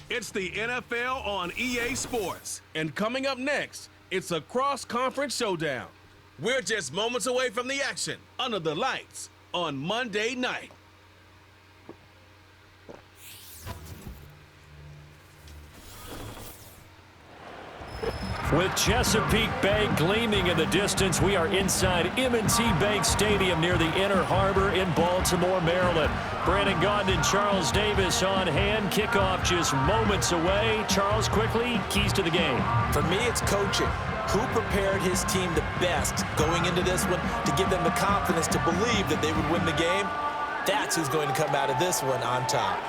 It's the NFL on EA Sports. And coming up next, it's a cross-conference showdown. We're just moments away from the action under the lights on Monday night. With Chesapeake Bay gleaming in the distance, we are inside M&T Bank Stadium near the Inner Harbor in Baltimore, Maryland. Brandon Gaudin and Charles Davis on hand. Kickoff just moments away. Charles, quickly, keys to the game. For me, it's coaching. Who prepared his team the best going into this one to give them the confidence to believe that they would win the game? That's who's going to come out of this one on top.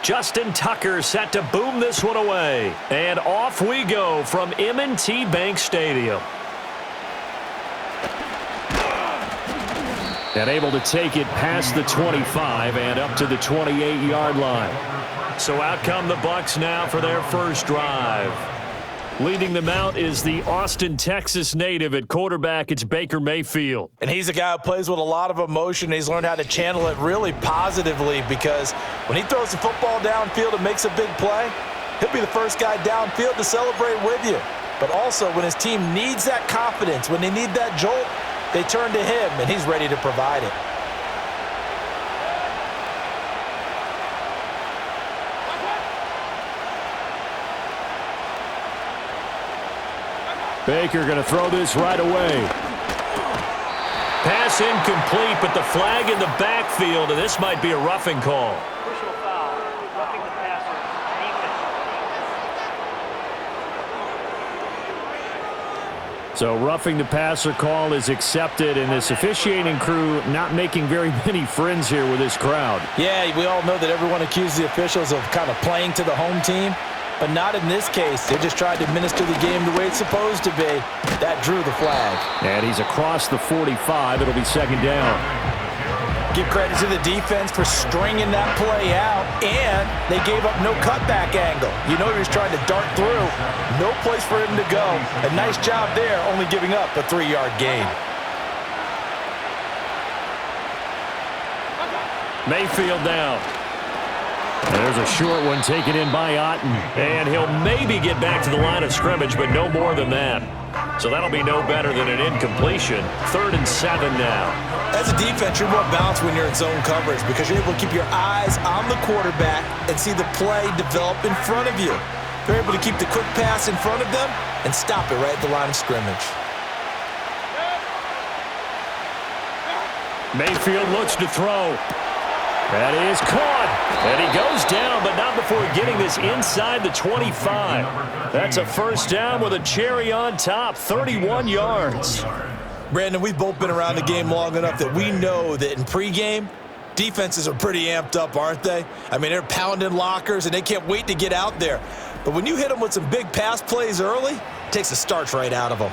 Justin Tucker set to boom this one away. And off we go from M&T Bank Stadium. And able to take it past the 25 and up to the 28-yard line. So out come the Bucs now for their first drive. Leading them out is the Austin, Texas native at quarterback. It's Baker Mayfield. And he's a guy who plays with a lot of emotion. He's learned how to channel it really positively because when he throws the football downfield and makes a big play, he'll be the first guy downfield to celebrate with you. But also when his team needs that confidence, when they need that jolt, they turn to him, and he's ready to provide it. Baker going to throw this right away. Pass incomplete, but the flag in the backfield, and this might be a roughing call. Personal foul, roughing the passer, defense. So roughing the passer call is accepted, and this officiating crew not making very many friends here with this crowd. Yeah, we all know that everyone accuses the officials of kind of playing to the home team. But not in this case. They just tried to administer the game the way it's supposed to be. That drew the flag. And he's across the 45. It'll be second down. Give credit to the defense for stringing that play out, and they gave up no cutback angle. You know he was trying to dart through. No place for him to go. A nice job there, only giving up a 3-yard gain. Mayfield down. There's a short one taken in by Otten. And he'll maybe get back to the line of scrimmage, but no more than that. So that'll be no better than an incompletion. 3rd and 7 now. As a defense, you're more balanced when you're in zone coverage because you're able to keep your eyes on the quarterback and see the play develop in front of you. You're able to keep the quick pass in front of them and stop it right at the line of scrimmage. Mayfield looks to throw. That is caught. And he goes down, but not before getting this inside the 25. That's a first down with a cherry on top, 31 yards. Brandon, we've both been around the game long enough that we know that in pregame, defenses are pretty amped up, aren't they? I mean, they're pounding lockers, and they can't wait to get out there. But when you hit them with some big pass plays early, it takes the starch right out of them.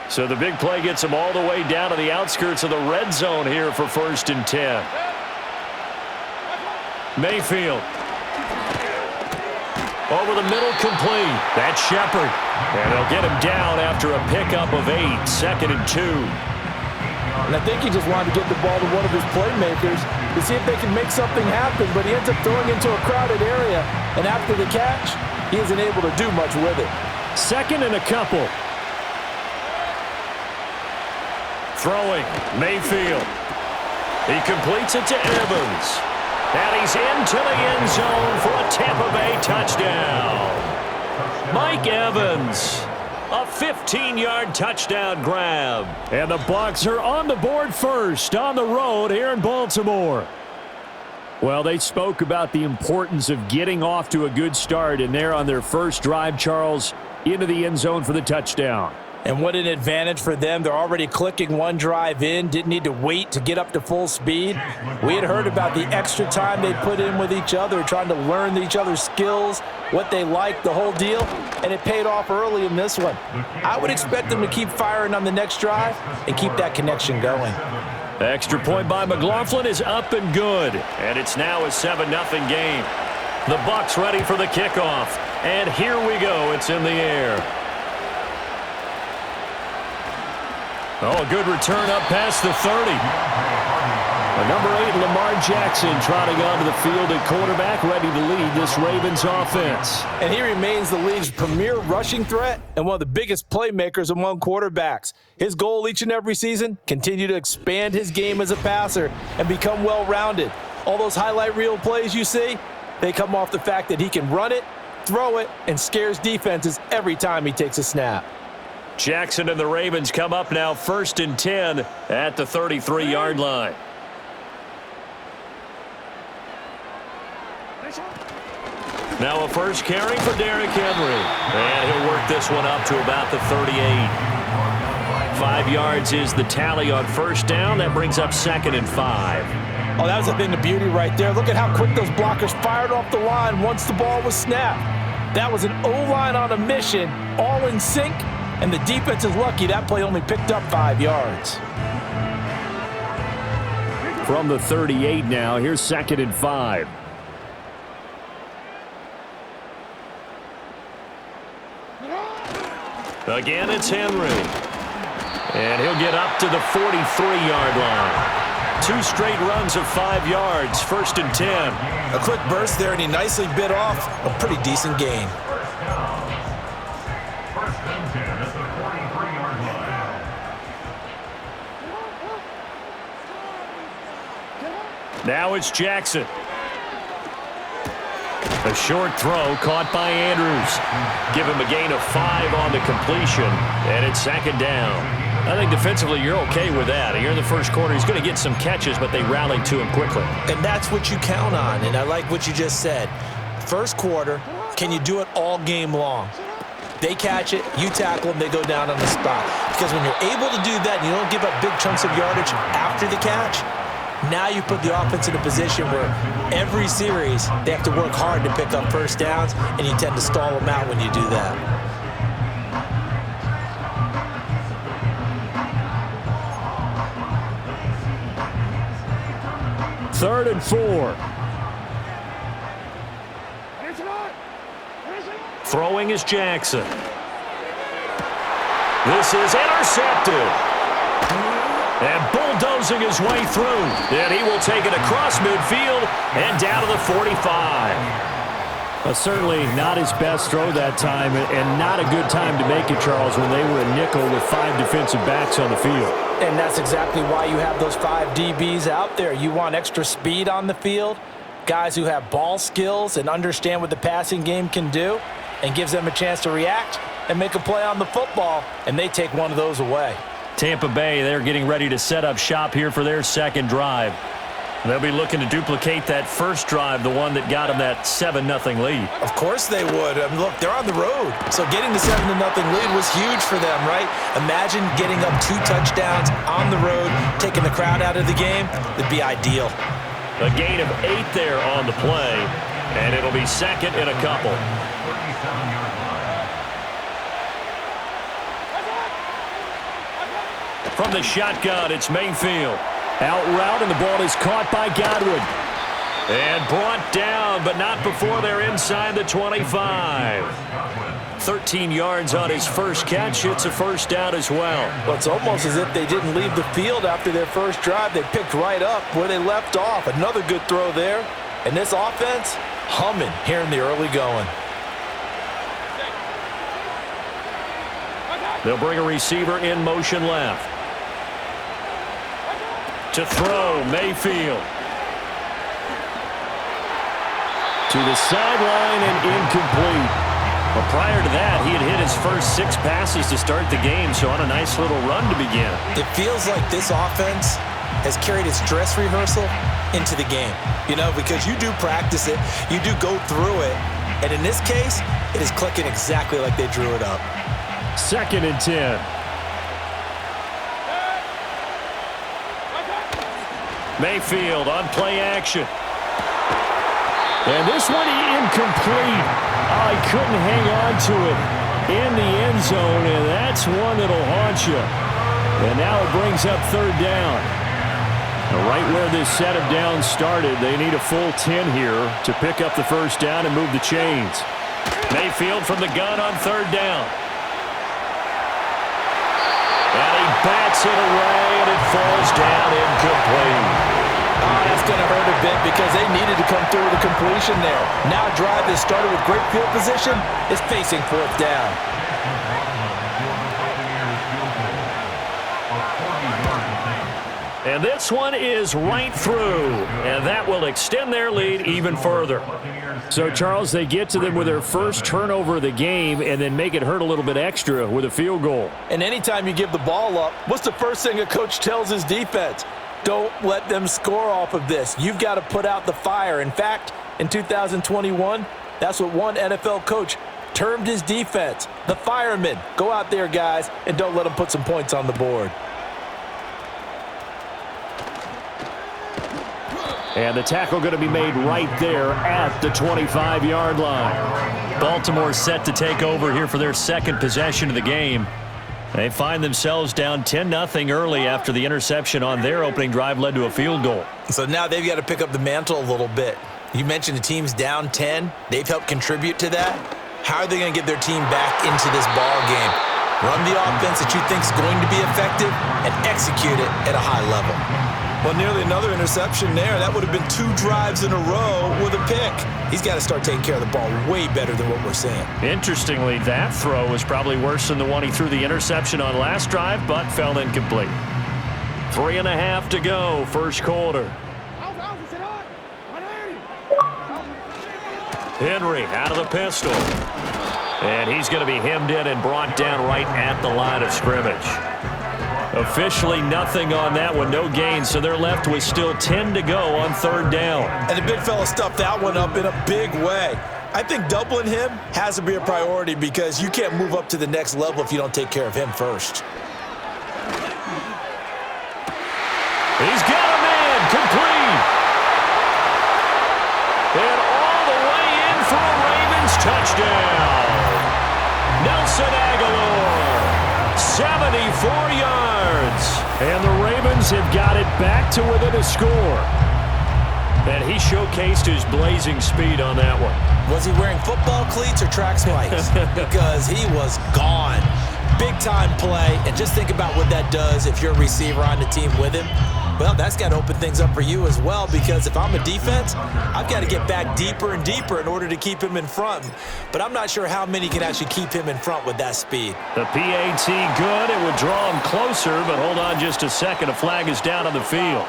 So the big play gets him all the way down to the outskirts of the red zone here for 1st and 10. Mayfield. Over the middle, complete. That's Shepard. And they'll get him down after a pickup of 8, 2nd and 2. And I think he just wanted to get the ball to one of his playmakers to see if they can make something happen, but he ends up throwing into a crowded area. And after the catch, he isn't able to do much with it. 2nd and a couple. Throwing, Mayfield. He completes it to Evans. And he's into the end zone for a Tampa Bay touchdown. Mike Evans. A 15-yard touchdown grab. And the Bucs are on the board first on the road here in Baltimore. Well, they spoke about the importance of getting off to a good start, and they're on their first drive, Charles, into the end zone for the touchdown. And what an advantage for them. They're already clicking one drive in, didn't need to wait to get up to full speed. We had heard about the extra time they put in with each other, trying to learn each other's skills, what they like, the whole deal, and it paid off early in this one. I would expect them to keep firing on the next drive and keep that connection going. Extra point by McLaughlin is up and good, and it's now a 7-0 game. The Bucs ready for the kickoff, and here we go. It's in the air. Oh, a good return up past the 30. Number 8, Lamar Jackson, trotting onto the field at quarterback, ready to lead this Ravens offense. And he remains the league's premier rushing threat and one of the biggest playmakers among quarterbacks. His goal each and every season, continue to expand his game as a passer and become well-rounded. All those highlight reel plays you see, they come off the fact that he can run it, throw it, and scares defenses every time he takes a snap. Jackson and the Ravens come up now 1st and 10 at the 33-yard line. Now a first carry for Derrick Henry. And he'll work this one up to about the 38. 5 yards is the tally on first down. That brings up 2nd and 5. Oh, that was a thing of beauty right there. Look at how quick those blockers fired off the line once the ball was snapped. That was an O-line on a mission, all in sync. And the defense is lucky that play only picked up 5 yards. From the 38 now, here's 2nd and 5. Again, it's Henry. And he'll get up to the 43-yard line. 2 straight runs of 5 yards, 1st and 10. A quick burst there, and he nicely bit off a pretty decent gain. Now it's Jackson. A short throw caught by Andrews. Give him a gain of 5 on the completion, and it's 2nd down. I think defensively you're okay with that. Here in the first quarter, he's going to get some catches, but they rallied to him quickly. And that's what you count on, and I like what you just said. First quarter, can you do it all game long? They catch it, you tackle them, they go down on the spot. Because when you're able to do that and you don't give up big chunks of yardage after the catch, now you put the offense in a position where every series they have to work hard to pick up first downs, and you tend to stall them out when you do that. Third and 4. Throwing is Jackson. This is intercepted. And bulldozing his way through. And he will take it across midfield and down to the 45. Certainly not his best throw that time, and not a good time to make it, Charles, when they were a nickel with 5 defensive backs on the field. And that's exactly why you have those 5 DBs out there. You want extra speed on the field, guys who have ball skills and understand what the passing game can do, and gives them a chance to react and make a play on the football, and they take one of those away. Tampa Bay, they're getting ready to set up shop here for their second drive. They'll be looking to duplicate that first drive, the one that got them that 7-0 lead. Of course they would. I mean, look, they're on the road. So getting the 7-0 lead was huge for them, right? Imagine getting up 2 touchdowns on the road, taking the crowd out of the game. It'd be ideal. A gain of 8 there on the play, and it'll be 2nd and a couple. From the shotgun, it's Mayfield. Out route, and the ball is caught by Godwin. And brought down, but not before they're inside the 25. 13 yards on his first catch. It's a first down as well. Well, it's almost as if they didn't leave the field after their first drive. They picked right up where they left off. Another good throw there. And this offense, humming here in the early going. They'll bring a receiver in motion left. To throw, Mayfield. To the sideline and incomplete. Well, prior to that, he had hit his first 6 passes to start the game, so on a nice little run to begin. It feels like this offense has carried its dress rehearsal into the game. You know, because you do practice it, you do go through it, and in this case, it is clicking exactly like they drew it up. 2nd and 10. Mayfield on play action. And this one incomplete. Oh, he couldn't hang on to it in the end zone, and that's one that'll haunt you. And now it brings up 3rd down. Now, right where this set of downs started, they need a full 10 here to pick up the 1st down and move the chains. Mayfield from the gun on 3rd down. And he bats it away, and it falls down incomplete. Oh, that's going to hurt a bit because they needed to come through with a completion there. Now a drive that started with great field position is facing 4th down. And this one is right through, and that will extend their lead even further. So, Charles, they get to them with their first turnover of the game and then make it hurt a little bit extra with a field goal. And anytime you give the ball up, what's the first thing a coach tells his defense? Don't let them score off of this. You've got to put out the fire. In fact, in 2021, that's what one NFL coach termed his defense. The firemen. Go out there, guys, and don't let them put some points on the board. And the tackle going to be made right there at the 25-yard line. Baltimore set to take over here for their 2nd possession of the game. They find themselves down 10-0 early after the interception on their opening drive led to a field goal. So now they've got to pick up the mantle a little bit. You mentioned the team's down 10. They've helped contribute to that. How are they going to get their team back into this ball game? Run the offense that you think is going to be effective and execute it at a high level. Well, nearly another interception there. That would have been 2 drives in a row with a pick. He's got to start taking care of the ball way better than what we're seeing. Interestingly, that throw was probably worse than the one he threw the interception on last drive, but fell incomplete. 3.5 to go, 1st quarter. Henry out of the pistol. And he's going to be hemmed in and brought down right at the line of scrimmage. Officially nothing on that one, no gain, so they're left with still 10 to go on 3rd down. And the big fella stuffed that one up in a big way. I think doubling him has to be a priority because you can't move up to the next level if you don't take care of him first. He's got a man, complete. And all the way in for a Ravens touchdown. Nelson Aguilar, 74 yards. And the Ravens have got it back to within a score. And he showcased his blazing speed on that one. Was he wearing football cleats or track spikes? Because he was gone. Big-time play. And just think about what that does if you're a receiver on the team with him. Well, that's got to open things up for you as well, because if I'm a defense, I've got to get back deeper and deeper in order to keep him in front. But I'm not sure how many can actually keep him in front with that speed. The PAT good. It would draw him closer, but hold on just a second. A flag is down on the field.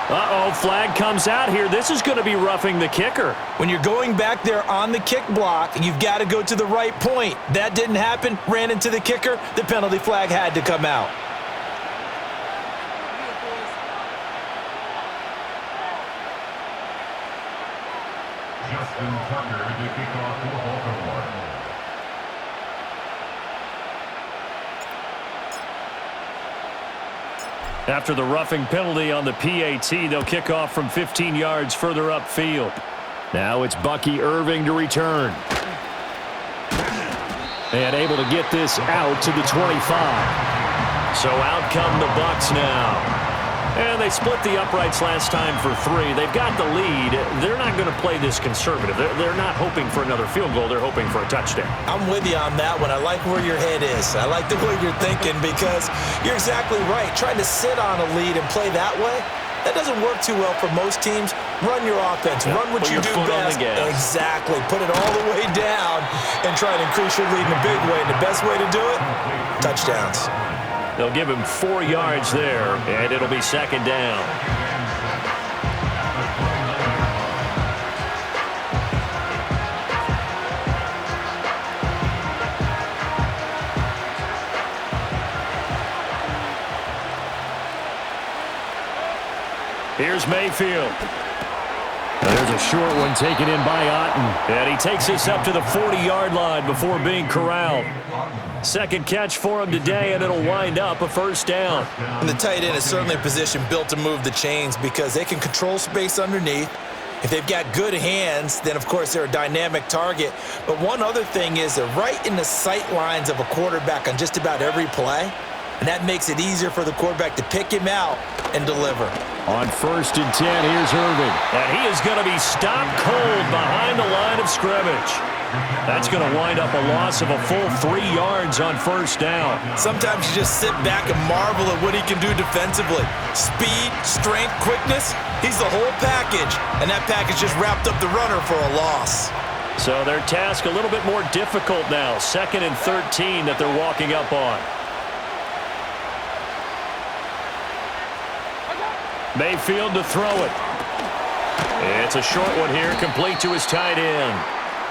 Uh-oh, flag comes out here. This is going to be roughing the kicker. When you're going back there on the kick block, you've got to go to the right point. That didn't happen. Ran into the kicker. The penalty flag had to come out. Justin Tucker to kick off for Baltimore. After the roughing penalty on the PAT, they'll kick off from 15 yards further upfield. Now it's Bucky Irving to return. And able to get this out to the 25. So out come the Bucs now. And they split the uprights last time for 3. They've got the lead. They're not going to play this conservative. They're not hoping for another field goal. They're hoping for a touchdown. I'm with you on that one. I like where your head is. I like the way you're thinking, because you're exactly right. Trying to sit on a lead and play that way, that doesn't work too well for most teams. Run your offense. Run what you do best. Exactly. Put it all the way down and try to increase your lead in a big way. And the best way to do it, touchdowns. They'll give him 4 yards there, and it'll be 2nd down. Here's Mayfield. There's a short one taken in by Otten. And he takes this up to the 40-yard line before being corralled. Second catch for him today, and it'll wind up a first down. And the tight end is certainly a position built to move the chains because they can control space underneath. If they've got good hands, then, of course, they're a dynamic target. But one other thing is they're right in the sight lines of a quarterback on just about every play, and that makes it easier for the quarterback to pick him out and deliver. On 1st and 10, here's Irving. And he is going to be stopped cold behind the line of scrimmage. That's going to wind up a loss of a full 3 yards on first down. Sometimes you just sit back and marvel at what he can do defensively. Speed, strength, quickness, he's the whole package. And that package just wrapped up the runner for a loss. So their task a little bit more difficult now. 2nd and 13 that they're walking up on. Mayfield to throw it. It's a short one here, complete to his tight end.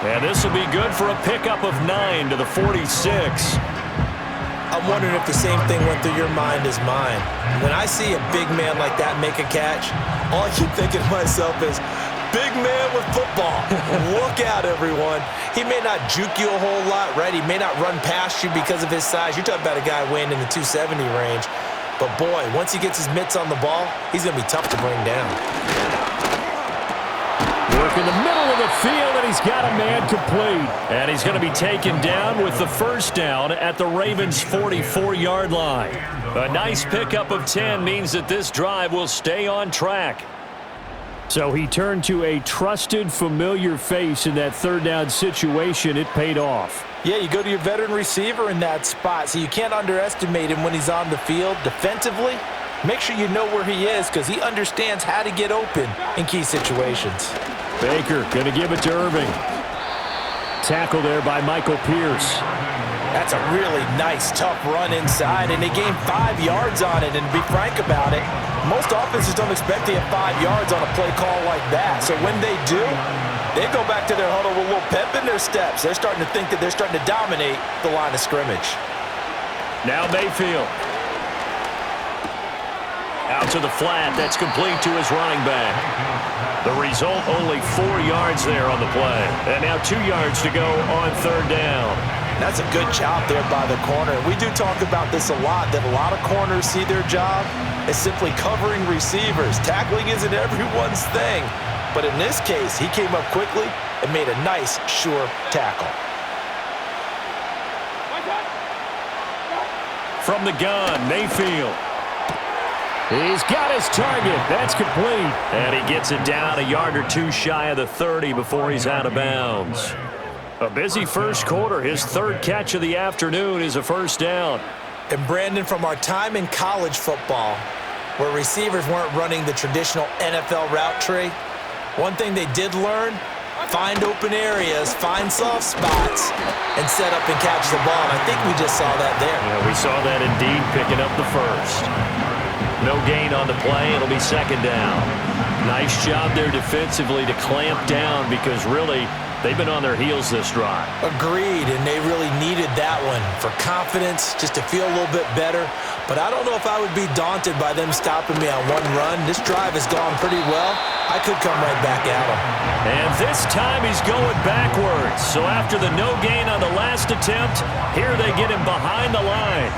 And this will be good for a pickup of 9 to the 46. I'm wondering if the same thing went through your mind as mine. When I see a big man like that make a catch, all I keep thinking to myself is, big man with football. Look out, everyone. He may not juke you a whole lot, right? He may not run past you because of his size. You're talking about a guy weighing in the 270 range. But, boy, once he gets his mitts on the ball, he's going to be tough to bring down. Work in the middle of the field, and he's got a man complete. And he's going to be taken down with the first down at the Ravens' 44-yard line. A nice pickup of 10 means that this drive will stay on track. So he turned to a trusted, familiar face in that third down situation. It paid off. Yeah, you go to your veteran receiver in that spot, so you can't underestimate him when he's on the field. Defensively, make sure you know where he is because he understands how to get open in key situations. Baker going to give it to Irving. Tackle there by Michael Pierce. That's a really nice, tough run inside, and they gained 5 yards on it. And to be frank about it, most offenses don't expect to get 5 yards on a play call like that. So when they do, they go back to their huddle with a little pep in their steps. They're starting to think that they're starting to dominate the line of scrimmage. Now Mayfield. Out to the flat. That's complete to his running back. The result, only 4 yards there on the play. And now 2 yards to go on third down. That's a good job there by the corner. We do talk about this a lot, that a lot of corners see their job as simply covering receivers. Tackling isn't everyone's thing. But in this case, he came up quickly and made a nice, sure tackle. From the gun, Mayfield. He's got his target. That's complete. And he gets it down a yard or two shy of the 30 before he's out of bounds. A busy first quarter. His third catch of the afternoon is a first down. And Brandon, from our time in college football, where receivers weren't running the traditional NFL route tree, one thing they did learn, find open areas, find soft spots, and set up and catch the ball. And I think we just saw that there. Yeah, we saw that indeed, picking up the first. No gain on the play. It'll be second down. Nice job there defensively to clamp down because really they've been on their heels this drive. Agreed, and they really needed that one for confidence, just to feel a little bit better. But I don't know if I would be daunted by them stopping me on one run. This drive has gone pretty well. I could come right back at them. And this time he's going backwards. So after the no gain on the last attempt, here they get him behind the line.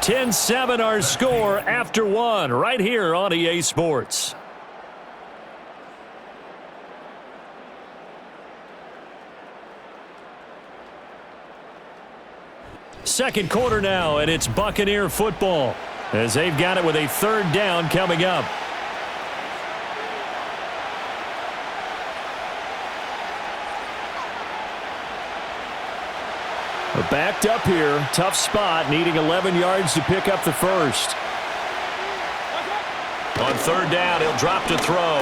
(10-7) our score after one right here on EA Sports. Second quarter now, and it's Buccaneer football as they've got it with a third down coming up. Backed up here, tough spot, needing 11 yards to pick up the first. On third down, he'll drop to throw.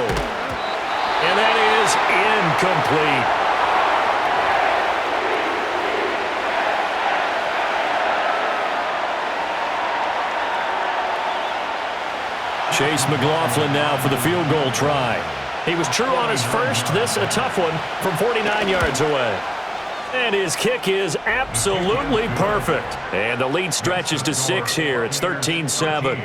And that is incomplete. Chase McLaughlin now for the field goal try. He was true on his first. This a tough one from 49 yards away. And his kick is absolutely perfect. And the lead stretches to 6 here. It's 13-7.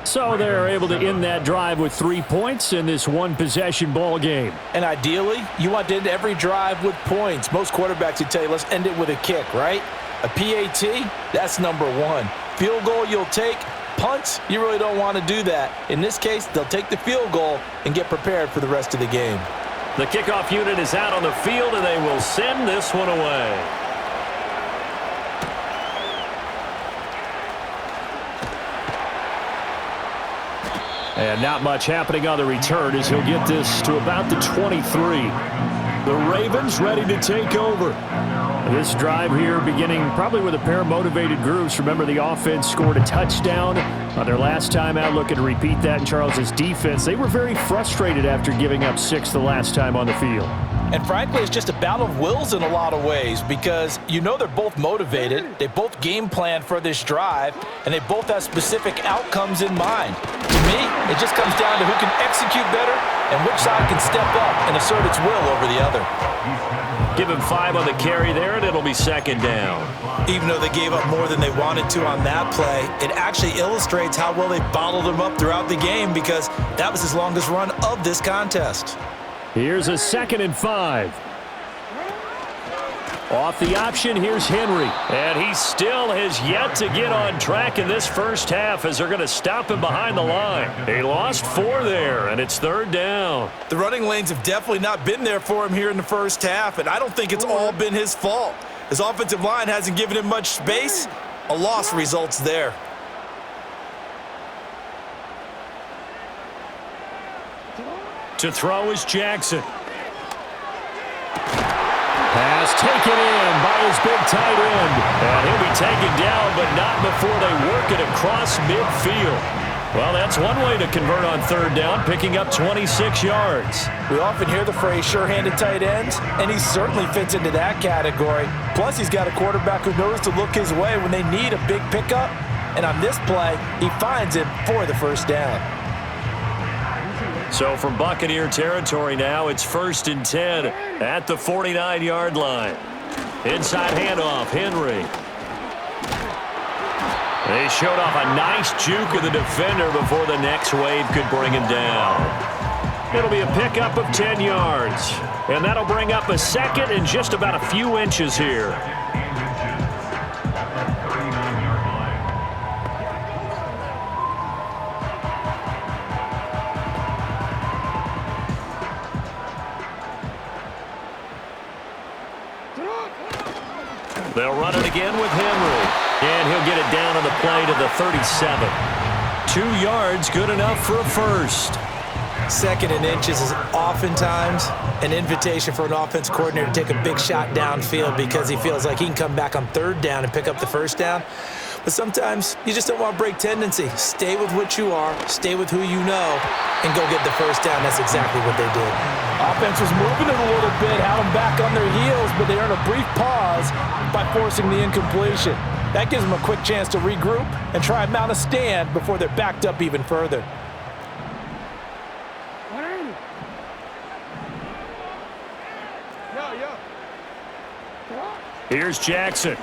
So they're able to end that drive with 3 points in this one-possession ball game. And ideally, you want to end every drive with points. Most quarterbacks would tell you, let's end it with a kick, right? A PAT, that's number 1. Field goal you'll take. Punts, you really don't want to do that. In this case, they'll take the field goal and get prepared for the rest of the game. The kickoff unit is out on the field, and they will send this one away. And not much happening on the return as he'll get this to about the 23. The Ravens ready to take over. This drive here beginning probably with a pair of motivated groups. Remember, the offense scored a touchdown on their last time out. Looking to repeat that in Charles's defense. They were very frustrated after giving up 6 the last time on the field. And frankly, it's just a battle of wills in a lot of ways because you know they're both motivated. They both game plan for this drive, and they both have specific outcomes in mind. To me, it just comes down to who can execute better and which side can step up and assert its will over the other. Give him 5 on the carry there, and it'll be second down. Even though they gave up more than they wanted to on that play, it actually illustrates how well they bottled them up throughout the game because that was his longest run of this contest. Here's a 2nd and 5. Off the option, here's Henry. And he still has yet to get on track in this first half as they're going to stop him behind the line. He lost 4 there, and it's 3rd down. The running lanes have definitely not been there for him here in the first half, and I don't think it's all been his fault. His offensive line hasn't given him much space. A loss results there. To throw is Jackson. Pass taken in by his big tight end. And he'll be taken down, but not before they work it across midfield. Well, that's one way to convert on 3rd down, picking up 26 yards. We often hear the phrase sure-handed tight ends, and he certainly fits into that category. Plus, he's got a quarterback who knows to look his way when they need a big pickup. And on this play, he finds him for the 1st down. So from Buccaneer territory now, it's 1st and 10 at the 49-yard line. Inside handoff, Henry. They showed off a nice juke of the defender before the next wave could bring him down. It'll be a pickup of 10 yards. And that'll bring up a 2nd and just about a few inches here. They'll run it again with Henry. And he'll get it down on the play to the 37. 2 yards, good enough for a first. 2nd and inches is oftentimes an invitation for an offense coordinator to take a big shot downfield because he feels like he can come back on 3rd down and pick up the 1st down. But sometimes you just don't want to break tendency. Stay with what you are, stay with who you know, and go get the 1st down. That's exactly what they did. Offense was moving it a little bit, had them back on their heels, but they earned a brief pause by forcing the incompletion. That gives them a quick chance to regroup and try and mount a stand before they're backed up even further. Here's Jackson.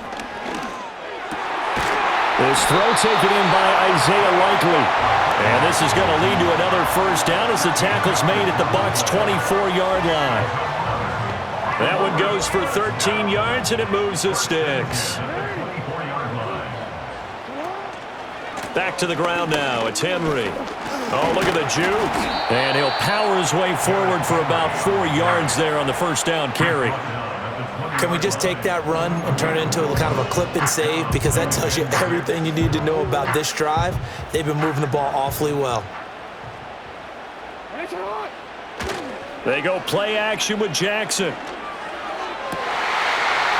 This throw taken in by Isaiah Likely. And this is going to lead to another 1st down as the tackle's made at the Bucs' 24-yard line. That one goes for 13 yards, and it moves the sticks. Back to the ground now. It's Henry. Oh, look at the juke. And he'll power his way forward for about 4 yards there on the 1st down carry. Can we just take that run and turn it into a kind of a clip and save? Because that tells you everything you need to know about this drive. They've been moving the ball awfully well. They go play action with Jackson.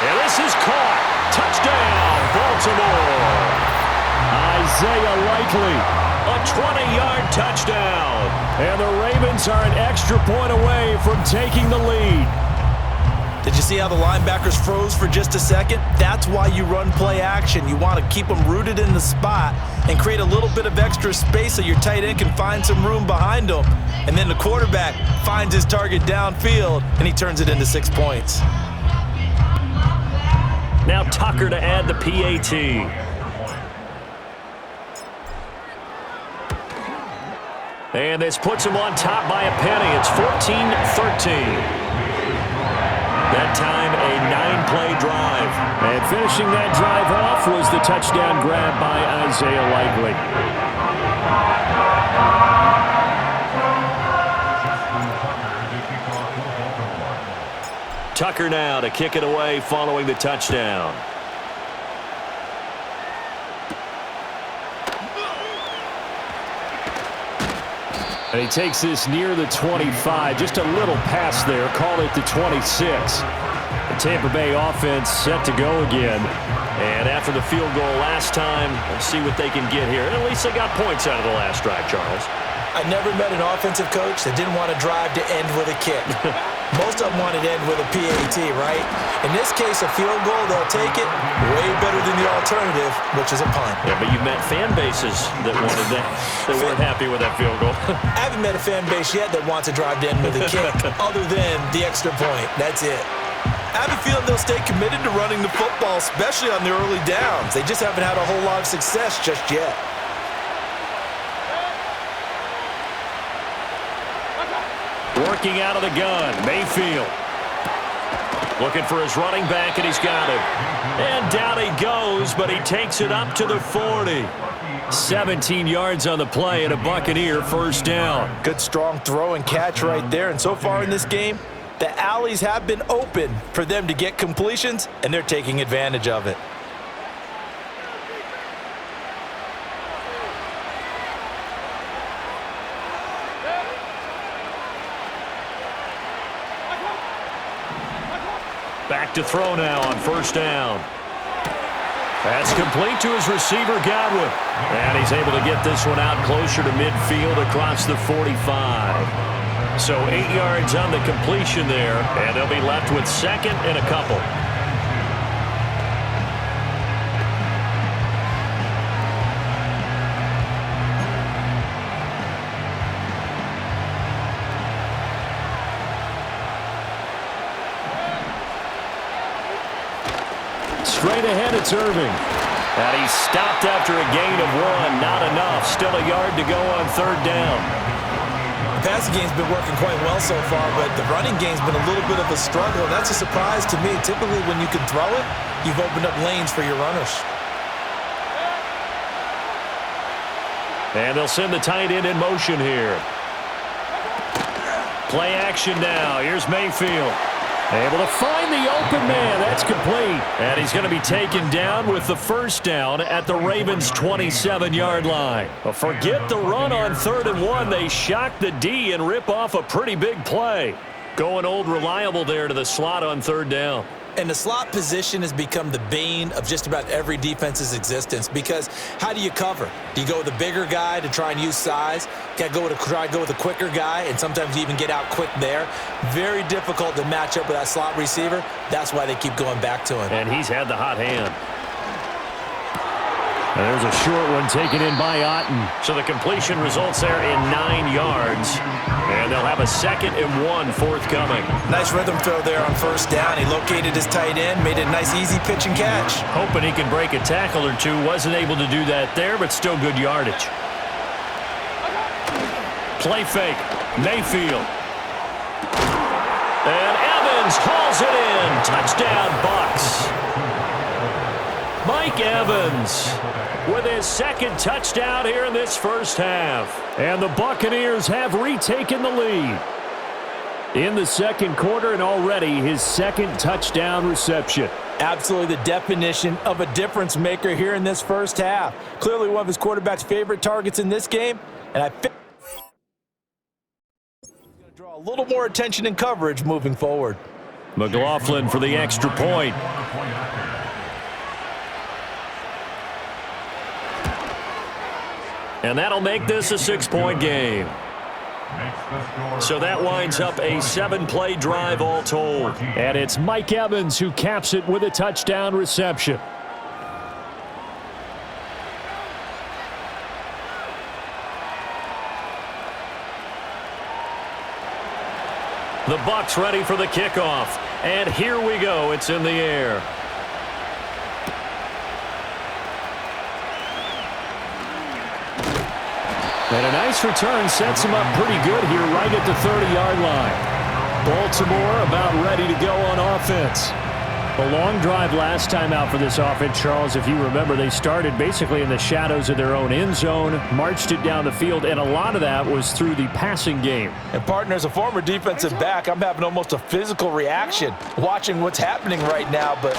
And this is caught. Touchdown, Baltimore. Isaiah Likely, a 20-yard touchdown. And the Ravens are an extra point away from taking the lead. Did you see See how the linebackers froze for just a second? That's why you run play action. You want to keep them rooted in the spot and create a little bit of extra space so your tight end can find some room behind them. And then the quarterback finds his target downfield, and he turns it into 6 points. Now Tucker to add the PAT. And this puts him on top by a penny. It's 14-13. That time, a 9-play drive. And finishing that drive off was the touchdown grab by Isaiah Likely. Tucker now to kick it away following the touchdown. And he takes this near the 25, just a little past there, call it the 26. The Tampa Bay offense set to go again. And after the field goal last time, we'll see what they can get here. At least they got points out of the last drive, Charles. I never met an offensive coach that didn't want to drive to end with a kick. Most of them wanted to end with a PAT, right? In this case, a field goal, they'll take it way better than the alternative, which is a punt. Yeah, but you've met fan bases that wanted that, that weren't happy with that field goal. I haven't met a fan base yet that wants to drive to end with a kick, other than the extra point. That's it. I have a feeling they'll stay committed to running the football, especially on the early downs. They just haven't had a whole lot of success just yet. Working out of the gun, Mayfield. Looking for his running back, and he's got him. And down he goes, but he takes it up to the 40. 17 yards on the play and a Buccaneer first down. Good strong throw and catch right there. And so far in this game, the alleys have been open for them to get completions, and they're taking advantage of it. Back to throw now on first down. That's complete to his receiver, Godwin. And he's able to get this one out closer to midfield across the 45. So 8 yards on the completion there, and they'll be left with second and a couple. Straight ahead, it's Irving. And he's stopped after a gain of 1. Not enough. Still a yard to go on third down. The passing game's been working quite well so far, but the running game's been a little bit of a struggle. That's a surprise to me. Typically, when you can throw it, you've opened up lanes for your runners. And they'll send the tight end in motion here. Play action now. Here's Mayfield. Able to find the open man. That's complete. And he's going to be taken down with the first down at the Ravens' 27-yard line. Well, forget the run on 3rd and 1. They shock the D and rip off a pretty big play. Going old reliable there to the slot on 3rd down. And the slot position has become the bane of just about every defense's existence, because how do you cover? Do you go with a bigger guy to try and use size? Got to try to go with a quicker guy, and sometimes you even get out quick there. Very difficult to match up with that slot receiver. That's why they keep going back to him. And he's had the hot hand. And there's a short one taken in by Otten. So the completion results there in 9 yards. And they'll have a 2nd and 1 forthcoming. Nice rhythm throw there on first down. He located his tight end, made it a nice easy pitch and catch. Hoping he can break a tackle or two. Wasn't able to do that there, but still good yardage. Play fake. Mayfield. And Evans hauls it in. Touchdown, Bucs. Mike Evans with his 2nd touchdown here in this first half. And the Buccaneers have retaken the lead in the 2nd quarter, and already his 2nd touchdown reception. Absolutely the definition of a difference maker here in this first half. Clearly one of his quarterback's favorite targets in this game, and I think he's going to draw a little more attention and coverage moving forward. McLaughlin for the extra point. And that'll make this a 6-point game. So that winds up a 7-play drive all told. And it's Mike Evans who caps it with a touchdown reception. The Bucs ready for the kickoff. And here we go. It's in the air. And a nice return sets him up pretty good here right at the 30-yard line. Baltimore about ready to go on offense. A long drive last time out for this offense, Charles. If you remember, they started basically in the shadows of their own end zone, marched it down the field, and a lot of that was through the passing game. And partner, as a former defensive back, I'm having almost a physical reaction watching what's happening right now. But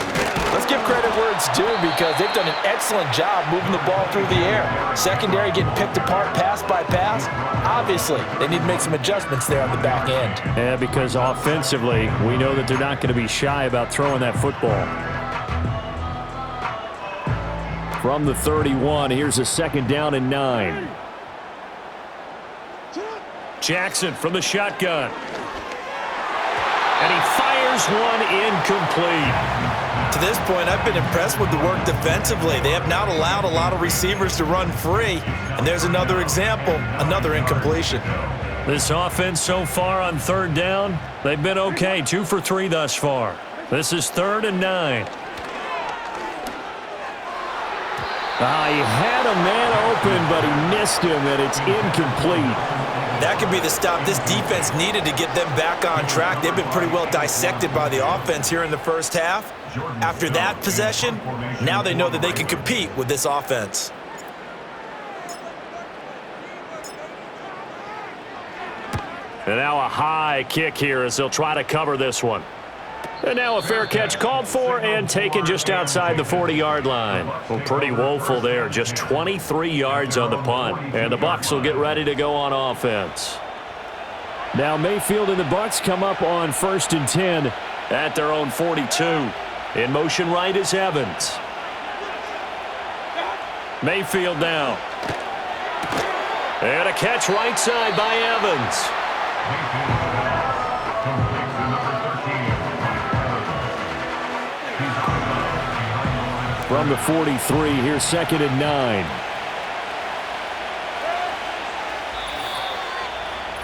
let's give credit where it's due because they've done an excellent job moving the ball through the air. Secondary getting picked apart pass by pass. Obviously, they need to make some adjustments there on the back end. Yeah, because offensively, we know that they're not going to be shy about throwing that football. From the 31, here's a 2nd down and 9. Jackson from the shotgun. And he fires one incomplete. To this point, I've been impressed with the work defensively. They have not allowed a lot of receivers to run free. And there's another example, another incompletion. This offense so far on 3rd down, they've been okay. 2 for 3 thus far. This is 3rd and 9. He had a man open, but he missed him, and it's incomplete. That could be the stop this defense needed to get them back on track. They've been pretty well dissected by the offense here in the first half. After that possession, now they know that they can compete with this offense. And now a high kick here as they'll try to cover this one. And now a fair catch called for and taken just outside the 40-yard line. Well, pretty woeful there. Just 23 yards on the punt. And the Bucs will get ready to go on offense. Now Mayfield and the Bucs come up on 1st and 10 at their own 42. In motion right is Evans. Mayfield now. And a catch right side by Evans. From the 43, here's 2nd and 9.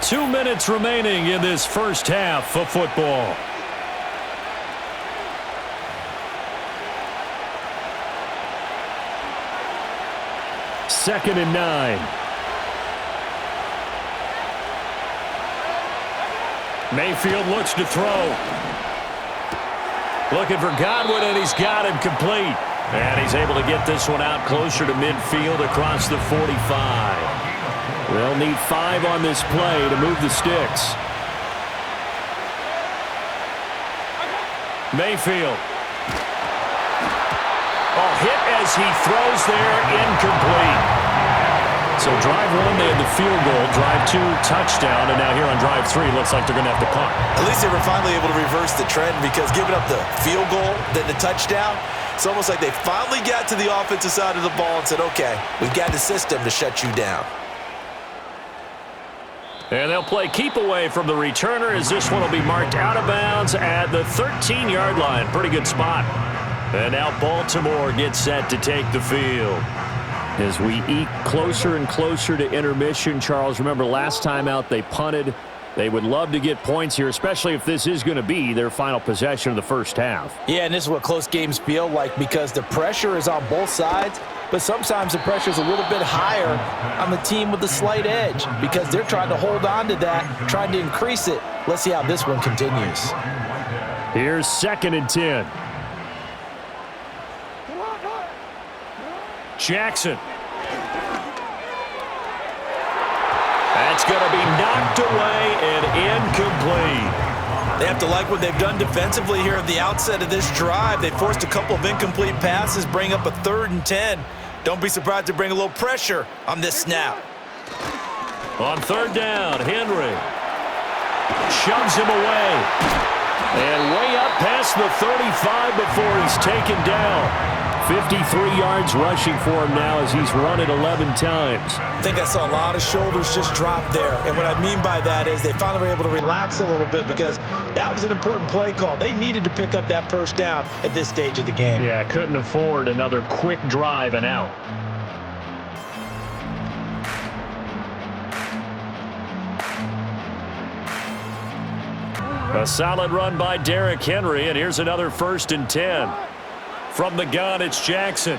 2 minutes remaining in this first half of football. Second and 9. Mayfield looks to throw. Looking for Godwin, and he's got him complete. And he's able to get this one out closer to midfield across the 45. They'll need 5 on this play to move the sticks. Mayfield. Oh, hit as he throws there, incomplete. So drive 1, they had the field goal. Drive 2, touchdown. And now here on drive 3, looks like they're going to have to punt. At least they were finally able to reverse the trend because giving up the field goal, then the touchdown, it's almost like they finally got to the offensive side of the ball and said, okay, we've got the system to shut you down. And they'll play keep away from the returner as this one will be marked out of bounds at the 13-yard line. Pretty good spot. And now Baltimore gets set to take the field. As we eke closer and closer to intermission, Charles, remember last time out they punted. They would love to get points here, especially if this is going to be their final possession of the first half. Yeah, and this is what close games feel like because the pressure is on both sides, but sometimes the pressure is a little bit higher on the team with the slight edge because they're trying to hold on to that, trying to increase it. Let's see how this one continues. Here's 2nd and 10. Jackson. That's going to be knocked away and incomplete. They have to like what they've done defensively here at the outset of this drive. They forced a couple of incomplete passes, bring up a 3rd and 10. Don't be surprised to bring a little pressure on this snap. On 3rd down, Henry shoves him away. And way up past the 35 before he's taken down. 53 yards rushing for him now as he's run it 11 times. I think I saw a lot of shoulders just drop there. And what I mean by that is they finally were able to relax a little bit because that was an important play call. They needed to pick up that first down at this stage of the game. Yeah, couldn't afford another quick drive and out. A solid run by Derrick Henry, and here's another 1st and 10. From the gun, it's Jackson.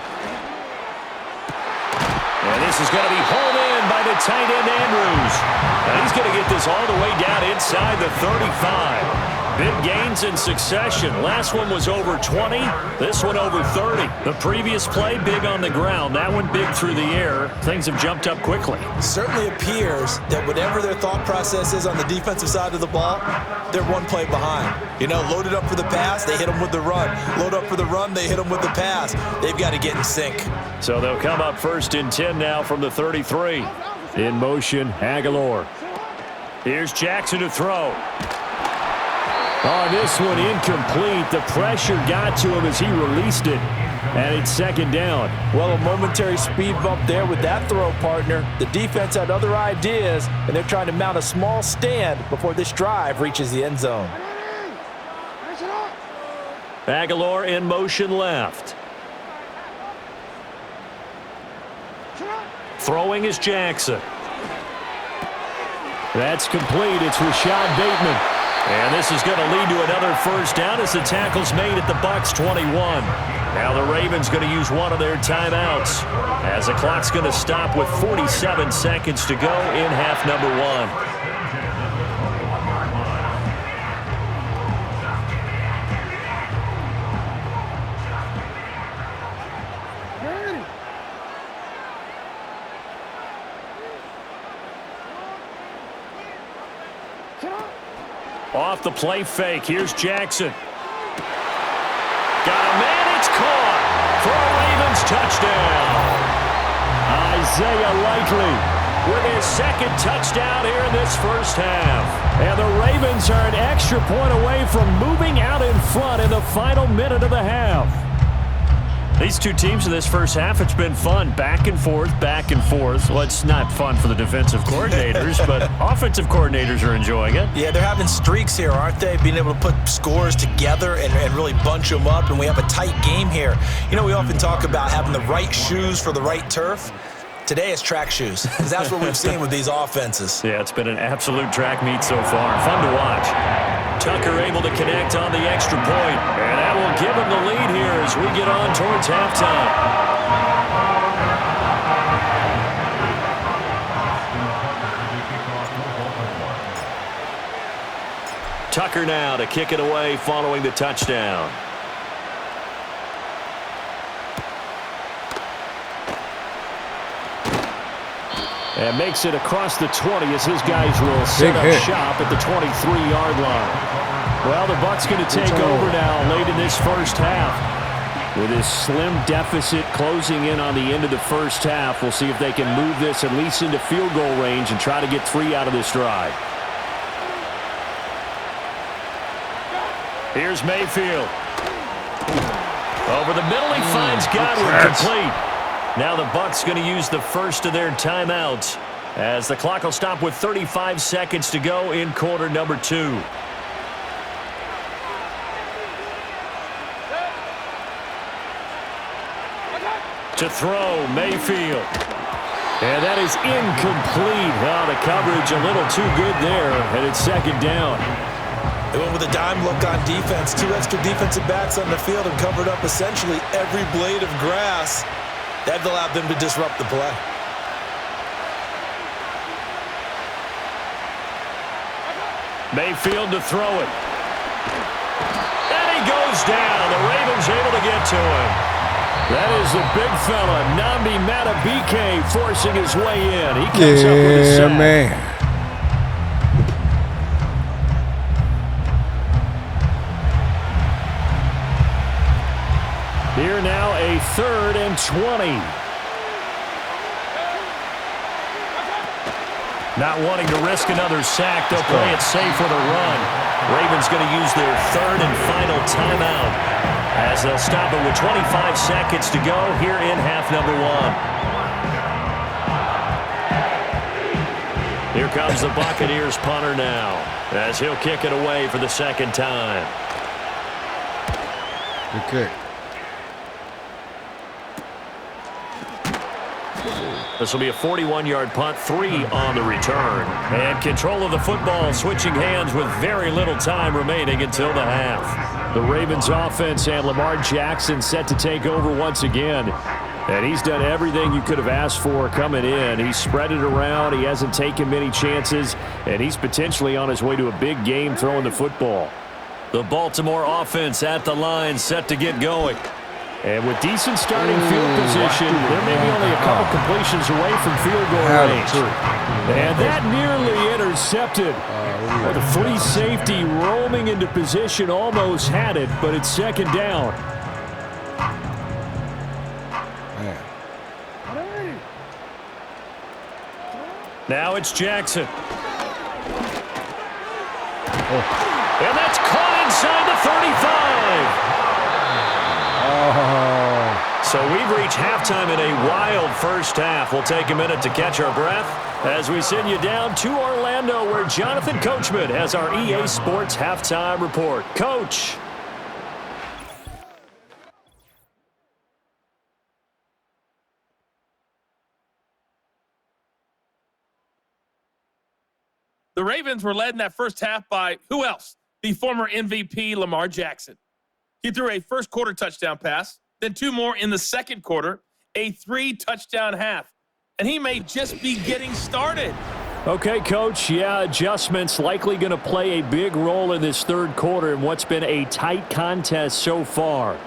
And this is going to be hauled in by the tight end, Andrews. And he's going to get this all the way down inside the 35. Big gains in succession. Last one was over 20. This one over 30. The previous play, big on the ground. That one big through the air. Things have jumped up quickly. Certainly appears that whatever their thought process is on the defensive side of the ball, they're one play behind. You know, loaded up for the pass, they hit them with the run. Load up for the run, they hit them with the pass. They've got to get in sync. So they'll come up 1st and 10 now from the 33. In motion, Aguilar. Here's Jackson to throw. Oh, this one incomplete. The pressure got to him as he released it. And it's 2nd down. Well, a momentary speed bump there with that throw, partner. The defense had other ideas, and they're trying to mount a small stand before this drive reaches the end zone. Aguilar in motion left. Throwing is Jackson. That's complete. It's Rashad Bateman. And this is going to lead to another 1st down as the tackle's made at the Bucs 21. Now the Ravens going to use one of their timeouts as the clock's going to stop with 47 seconds to go in half number 1. Off the play fake. Here's Jackson. Got a man. It's caught for a Ravens touchdown. Isaiah Likely with his 2nd touchdown here in this 1st half. And the Ravens are an extra point away from moving out in front in the final minute of the half. These two teams in this 1st half, it's been fun. Back and forth, back and forth. Well, it's not fun for the defensive coordinators, but offensive coordinators are enjoying it. Yeah, they're having streaks here, aren't they? Being able to put scores together and really bunch them up, and we have a tight game here. You know, we often talk about having the right shoes for the right turf. Today it's track shoes, because that's what we've seen with these offenses. Yeah, it's been an absolute track meet so far. Fun to watch. Tucker able to connect on the extra point, and that will give him the lead here as we get on towards halftime. Tucker now to kick it away following the touchdown. And makes it across the 20 as his guys will set up shop at the 23-yard line. Well, the Bucs going to take over now late in this 1st half. With his slim deficit closing in on the end of the 1st half, we'll see if they can move this at least into field goal range and try to get 3 out of this drive. Here's Mayfield. Over the middle, he finds Godwin complete. Now the Bucs going to use the 1st of their timeouts as the clock will stop with 35 seconds to go in quarter number 2. To throw, Mayfield. And that is incomplete. Oh, the coverage a little too good there, and it's 2nd down. They went with a dime look on defense. 2 extra defensive backs on the field and covered up essentially every blade of grass. That allowed them to disrupt the play. Mayfield to throw it. And he goes down. The Ravens able to get to him. That is the big fella, Nnamdi Madubuike, forcing his way in. He comes up with a sack. Man. Here now a 3rd and 20. Not wanting to risk another sack, they'll play it safe with a run. Ravens going to use their 3rd and final timeout. as they'll stop it with 25 seconds to go here in half number one. Here comes the Buccaneers punter now, as he'll kick it away for the second time. Good kick. This will be a 41-yard punt, 3 on the return. And control of the football switching hands with very little time remaining until the half. The Ravens offense and Lamar Jackson set to take over once again. And he's done everything you could have asked for coming in. He's spread it around. He hasn't taken many chances. And he's potentially on his way to a big game throwing the football. The Baltimore offense at the line, set to get going. And with decent starting field position, there may be only a couple completions away from field goal range. And that nearly intercepted. The free safety roaming into position almost had it, but it's second down. Now it's Jackson. And that's caught inside the 35. So we've reached halftime in a wild first half. We'll take a minute to catch our breath as we send you down to Orlando, where Jonathan Coachman has our EA Sports halftime report. Coach. The Ravens were led in that first half by who else? The former MVP, Lamar Jackson. He threw a first-quarter touchdown pass, then 2 more in the second quarter, a 3-touchdown half. And he may just be getting started. Okay, Coach. Yeah, adjustments likely going to play a big role in this third quarter in what's been a tight contest so far.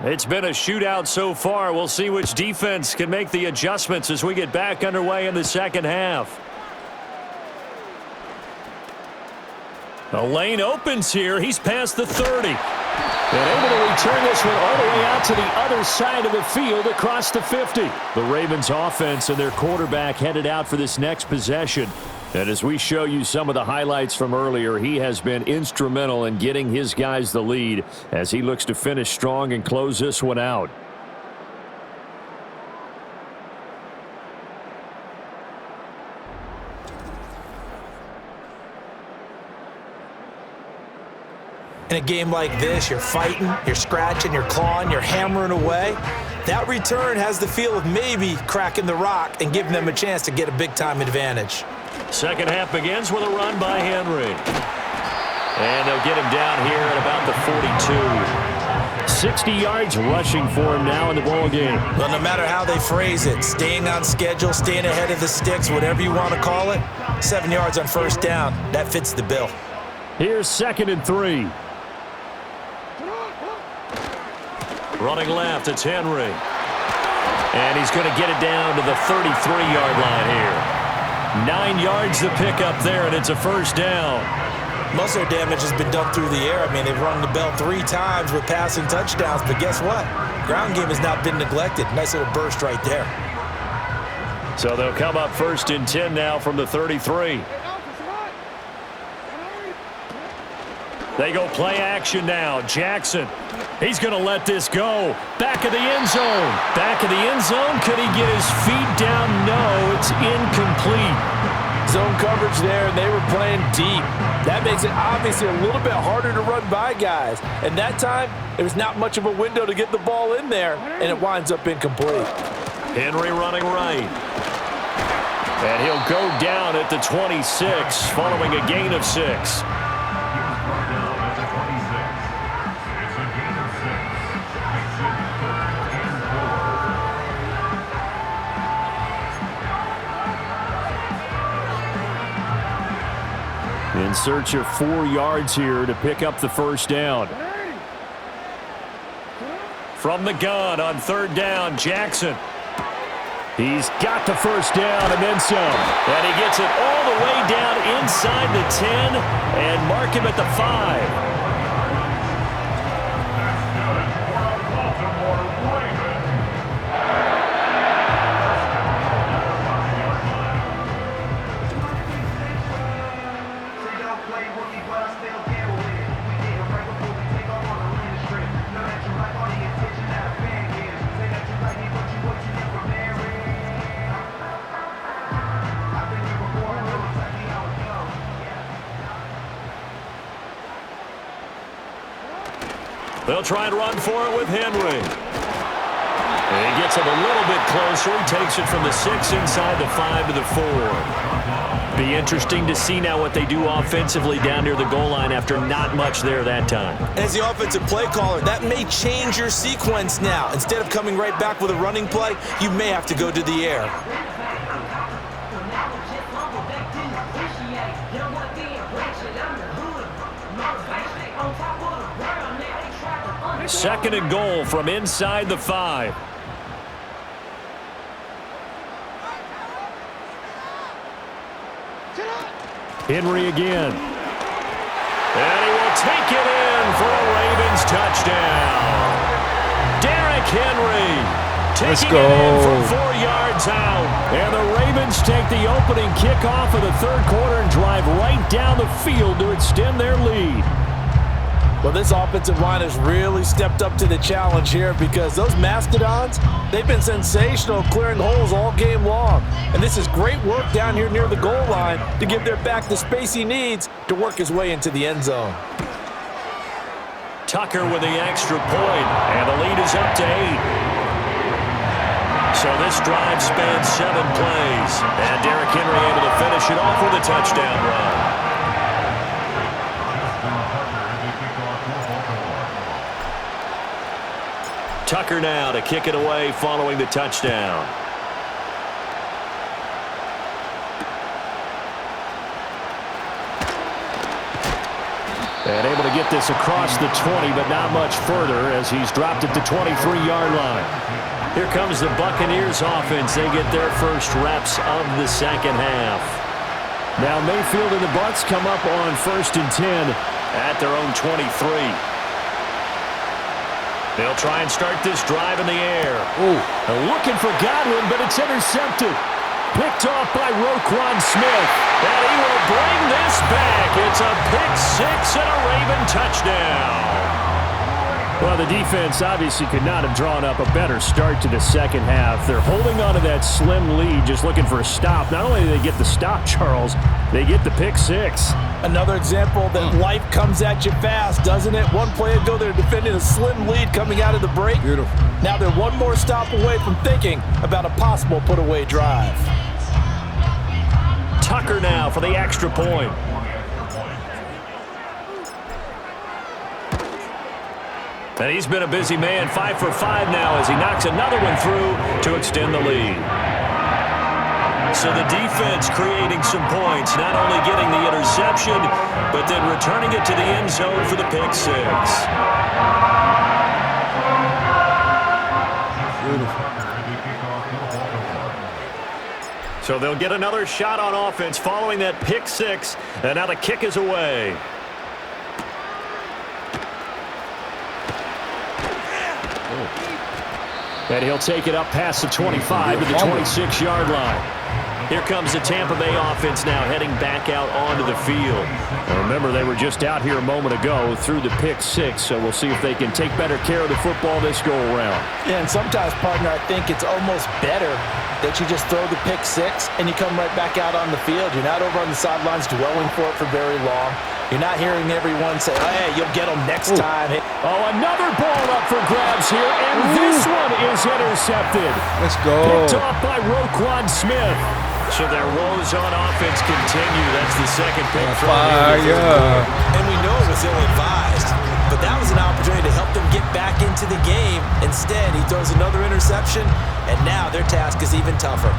It's been a shootout so far. We'll see which defense can make the adjustments as we get back underway in the second half. The lane opens here. He's past the 30. And able to return this one all the way out to the other side of the field across the 50. The Ravens offense and their quarterback headed out for this next possession. And as we show you some of the highlights from earlier, he has been instrumental in getting his guys the lead as he looks to finish strong and close this one out. In a game like this, you're fighting, you're scratching, you're clawing, you're hammering away. That return has the feel of maybe cracking the rock and giving them a chance to get a big-time advantage. Second half begins with a run by Henry. And they'll get him down here at about the 42. 60 yards rushing for him now in the ball game. Well, no matter how they phrase it, staying on schedule, staying ahead of the sticks, whatever you want to call it, 7 yards on first down, that fits the bill. Here's 2nd and 3. Running left, it's Henry. And he's going to get it down to the 33-yard line here. 9 yards to pick up there, and it's a first down. Most of their damage has been done through the air. I mean, they've rung the bell 3 times with passing touchdowns, but guess what? Ground game has not been neglected. Nice little burst right there. So they'll come up 1st and 10 now from the 33. They go play action now. Jackson. He's going to let this go. Back of the end zone. Back of the end zone. Could he get his feet down? No, it's incomplete. Zone coverage there, and they were playing deep. That makes it obviously a little bit harder to run by guys. And that time, there was not much of a window to get the ball in there, and it winds up incomplete. Henry running right. And he'll go down at the 26 following a gain of 6. In search of 4 yards here to pick up the first down. From the gun on 3rd down, Jackson. He's got the first down and then some. And he gets it all the way down inside the 10 and mark him at the 5. They'll try and run for it with Henry. And he gets it a little bit closer. He takes it from the 6 inside the 5 to the 4. Be interesting to see now what they do offensively down near the goal line after not much there that time. As the offensive play caller, that may change your sequence now. Instead of coming right back with a running play, you may have to go to the air. Second and goal from inside the 5. Henry again. And he will take it in for a Ravens touchdown. Derrick Henry taking it in from 4 yards out. And the Ravens take the opening kickoff of the third quarter and drive right down the field to extend their lead. Well, this offensive line has really stepped up to the challenge here because those Mastodons, they've been sensational clearing holes all game long. And this is great work down here near the goal line to give their back the space he needs to work his way into the end zone. Tucker with the extra point, and the lead is up to 8. So this drive spans 7 plays, and Derrick Henry able to finish it off with a touchdown run. Tucker now to kick it away following the touchdown. And able to get this across the 20, but not much further as he's dropped at the 23-yard line. Here comes the Buccaneers offense. They get their first reps of the second half. Now Mayfield and the Bucs come up on 1st and 10 at their own 23. They'll try and start this drive in the air. Looking for Godwin, but it's intercepted. Picked off by Roquan Smith. And he will bring this back. It's a pick 6 and a Raven touchdown. Well, the defense obviously could not have drawn up a better start to the second half. They're holding on to that slim lead, just looking for a stop. Not only do they get the stop, Charles, they get the pick 6. Another example that life comes at you fast, doesn't it? One play ago, they're defending a slim lead coming out of the break. Beautiful. Now they're one more stop away from thinking about a possible put-away drive. Tucker now for the extra point. And he's been a busy man, 5 for 5 now as he knocks another one through to extend the lead. So the defense creating some points, not only getting the interception, but then returning it to the end zone for the pick 6. So they'll get another shot on offense following that pick 6, and now the kick is away. And he'll take it up past the 25 to the 26-yard line. Here comes the Tampa Bay offense now heading back out onto the field. Now remember, they were just out here a moment ago through the pick 6, so we'll see if they can take better care of the football this go-around. Yeah, and sometimes, partner, I think it's almost better that you just throw the pick 6 and you come right back out on the field. You're not over on the sidelines dwelling for it for very long. You're not hearing everyone say, oh, hey, you'll get them next time. Oh, another ball up for grabs here, and this one is intercepted. Let's go. Picked off by Roquan Smith. So their woes on offense continue. That's the second pick from Fire. And we know it was ill-advised, but that was an opportunity to help them get back into the game. Instead, he throws another interception, and now their task is even tougher.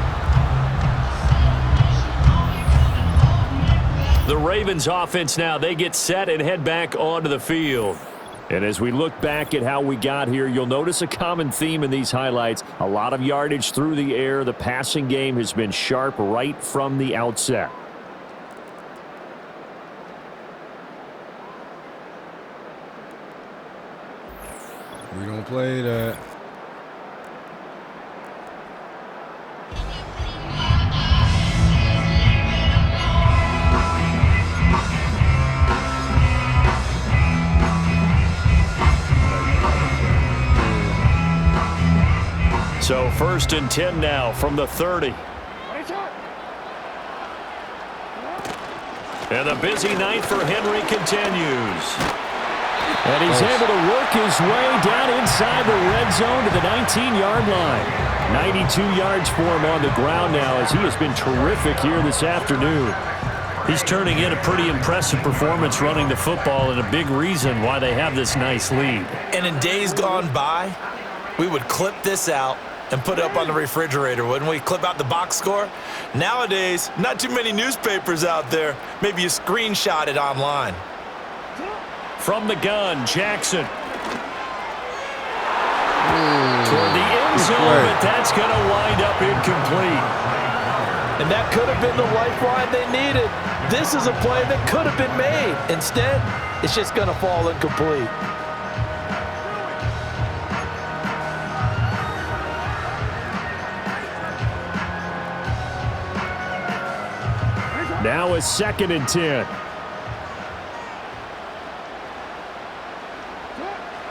The Ravens offense now, they get set and head back onto the field. And as we look back at how we got here, you'll notice a common theme in these highlights. A lot of yardage through the air. The passing game has been sharp right from the outset. We don't play that. So 1st and 10 now from the 30. And the busy night for Henry continues. And he's able to work his way down inside the red zone to the 19-yard line. 92 yards for him on the ground now as he has been terrific here this afternoon. He's turning in a pretty impressive performance running the football and a big reason why they have this nice lead. And in days gone by, we would clip this out and put it up on the refrigerator, wouldn't we? Clip out the box score. Nowadays, not too many newspapers out there. Maybe you screenshot it online. From the gun, Jackson. Toward the end zone, but that's going to wind up incomplete. And that could have been the lifeline they needed. This is a play that could have been made. Instead, it's just going to fall incomplete. Now a 2nd and 10.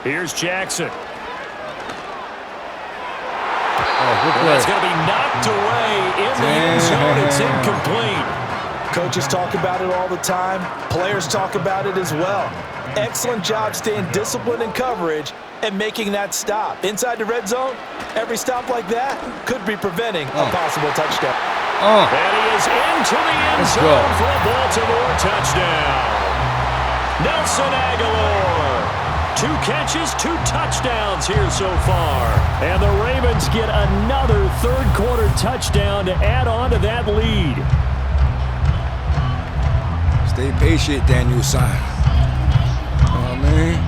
Here's Jackson. That's going to be knocked away in the end zone. It's incomplete. Coaches talk about it all the time. Players talk about it as well. Excellent job staying disciplined in coverage and making that stop. Inside the red zone, every stop like that could be preventing a possible touchdown. And he is into the end zone for a Baltimore touchdown. Nelson Aguilar. 2 catches, 2 touchdowns here so far. And the Ravens get another third-quarter touchdown to add on to that lead. Stay patient, Daniel Son. You know what I mean?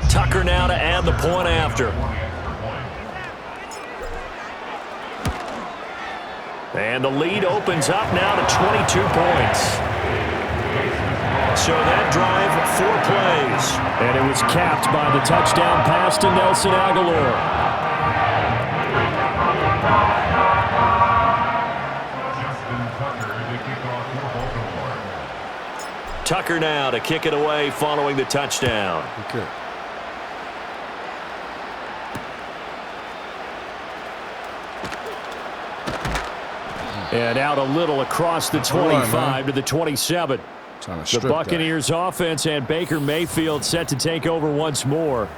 Tucker now to add the point after. And the lead opens up now to 22 points. So that drive, 4 plays. And it was capped by the touchdown pass to Nelson Aguilar. Tucker now to kick it away following the touchdown. Okay. And out a little across the 25 to the 27. The Buccaneers offense and Baker Mayfield set to take over once more.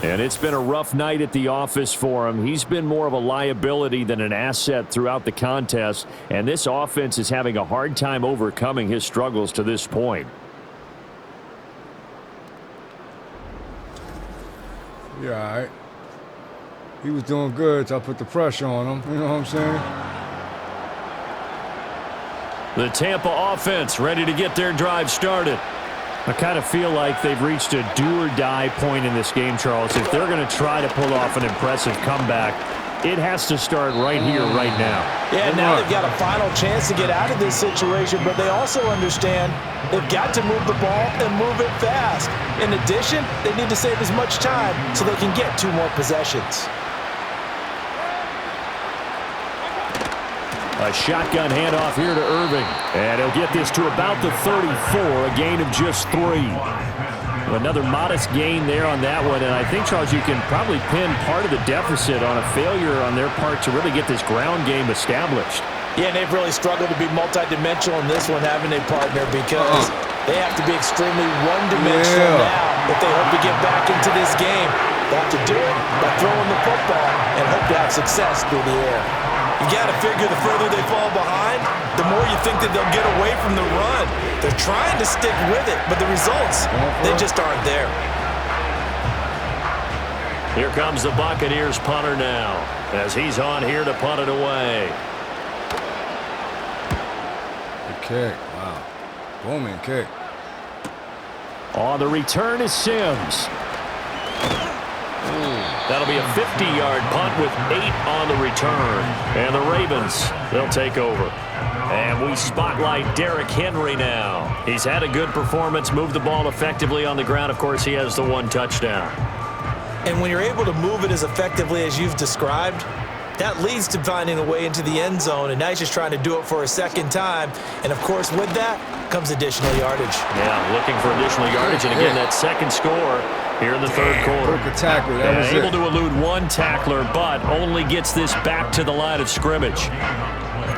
And it's been a rough night at the office for him. He's been more of a liability than an asset throughout the contest. And this offense is having a hard time overcoming his struggles to this point. Yeah, all right. He was doing good, so I put the pressure on him. You know what I'm saying? The Tampa offense ready to get their drive started. I kind of feel like they've reached a do-or-die point in this game, Charles. If they're going to try to pull off an impressive comeback, it has to start right here, right now. Yeah, now they've got a final chance to get out of this situation, but they also understand they've got to move the ball and move it fast. In addition, they need to save as much time so they can get 2 more possessions. A shotgun handoff here to Irving. And he'll get this to about the 34, a gain of just 3. Another modest gain there on that one. And I think, Charles, you can probably pin part of the deficit on a failure on their part to really get this ground game established. Yeah, and they've really struggled to be multidimensional in this one, haven't they, partner? Because they have to be extremely one-dimensional now if they hope to get back into this game. They have to do it by throwing the football and hope to have success through the air. You got to figure the further they fall behind, the more you think that they'll get away from the run. They're trying to stick with it, but the results, they just aren't there. Here comes the Buccaneers punter now as he's on here to punt it away. Good kick. Wow. Booming kick. On the return is Sims. That'll be a 50-yard punt with 8 on the return. And the Ravens, they'll take over. And we spotlight Derrick Henry now. He's had a good performance, moved the ball effectively on the ground. Of course, he has the 1 touchdown. And when you're able to move it as effectively as you've described, that leads to finding a way into the end zone, and now he's just trying to do it for a second time. And, of course, with that comes additional yardage. Yeah, looking for additional yardage. And, again, that second score here in the third quarter. Broke a tackle. That was able to elude 1 tackler, but only gets this back to the line of scrimmage.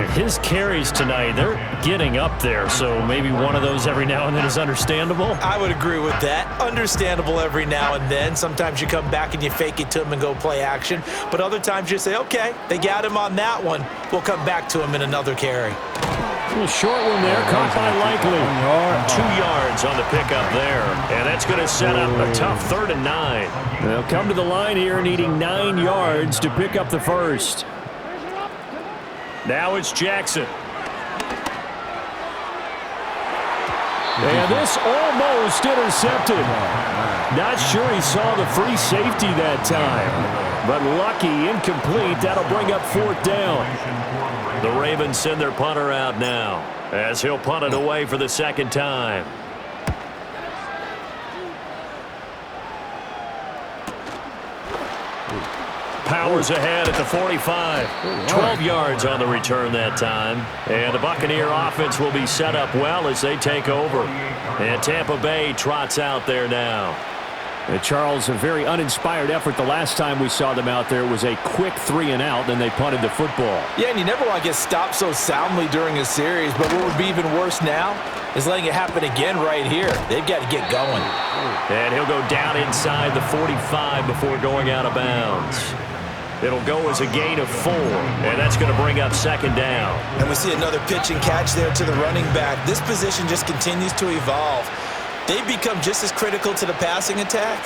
His carries tonight, they're getting up there, so maybe one of those every now and then is understandable. I would agree with that. Understandable every now and then. Sometimes you come back and you fake it to him and go play action. But other times you say, okay, they got him on that one. We'll come back to him in another carry. A little short one there, caught by Likely. 2 yards on the pickup there. And that's going to set up a tough 3rd and 9. They'll come to the line here needing 9 yards to pick up the first. Now it's Jackson. And this almost intercepted. Not sure he saw the free safety that time. But lucky, incomplete. That'll bring up 4th down. The Ravens send their punter out now as he'll punt it away for the 2nd time. Powers ahead at the 45. 12 yards on the return that time. And the Buccaneer offense will be set up well as they take over. And Tampa Bay trots out there now. Charles, a very uninspired effort the last time we saw them out there was a quick 3-and-out, then they punted the football. Yeah, and you never want to get stopped so soundly during a series, but what would be even worse now is letting it happen again right here. They've got to get going. And he'll go down inside the 45 before going out of bounds. It'll go as a gain of 4, and that's going to bring up 2nd down. And we see another pitch and catch there to the running back. This position just continues to evolve. They've become just as critical to the passing attack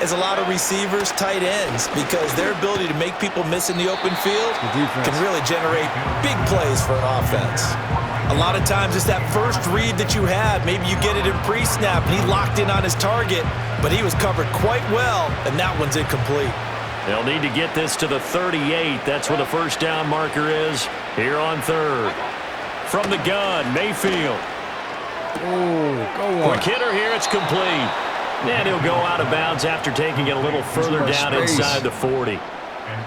as a lot of receivers, tight ends, because their ability to make people miss in the open field can really generate big plays for an offense. A lot of times it's that first read that you have. Maybe you get it in pre-snap, and he locked in on his target, but he was covered quite well, and that one's incomplete. They'll need to get this to the 38. That's where the 1st down marker is here on 3rd. From the gun, Mayfield. Go on. Quick hitter here, it's complete. And he'll go out of bounds after taking it a little further down inside the 40.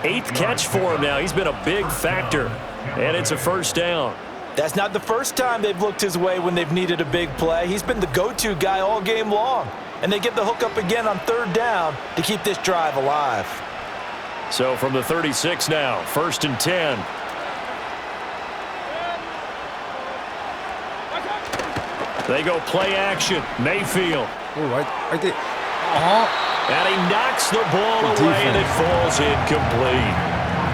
8th catch for him now. He's been a big factor. And it's a 1st down. That's not the first time they've looked his way when they've needed a big play. He's been the go-to guy all game long. And they get the hook up again on 3rd down to keep this drive alive. So from the 36 now, 1st and 10. They go play action. Mayfield. Right there. And he knocks the ball away, and it falls incomplete.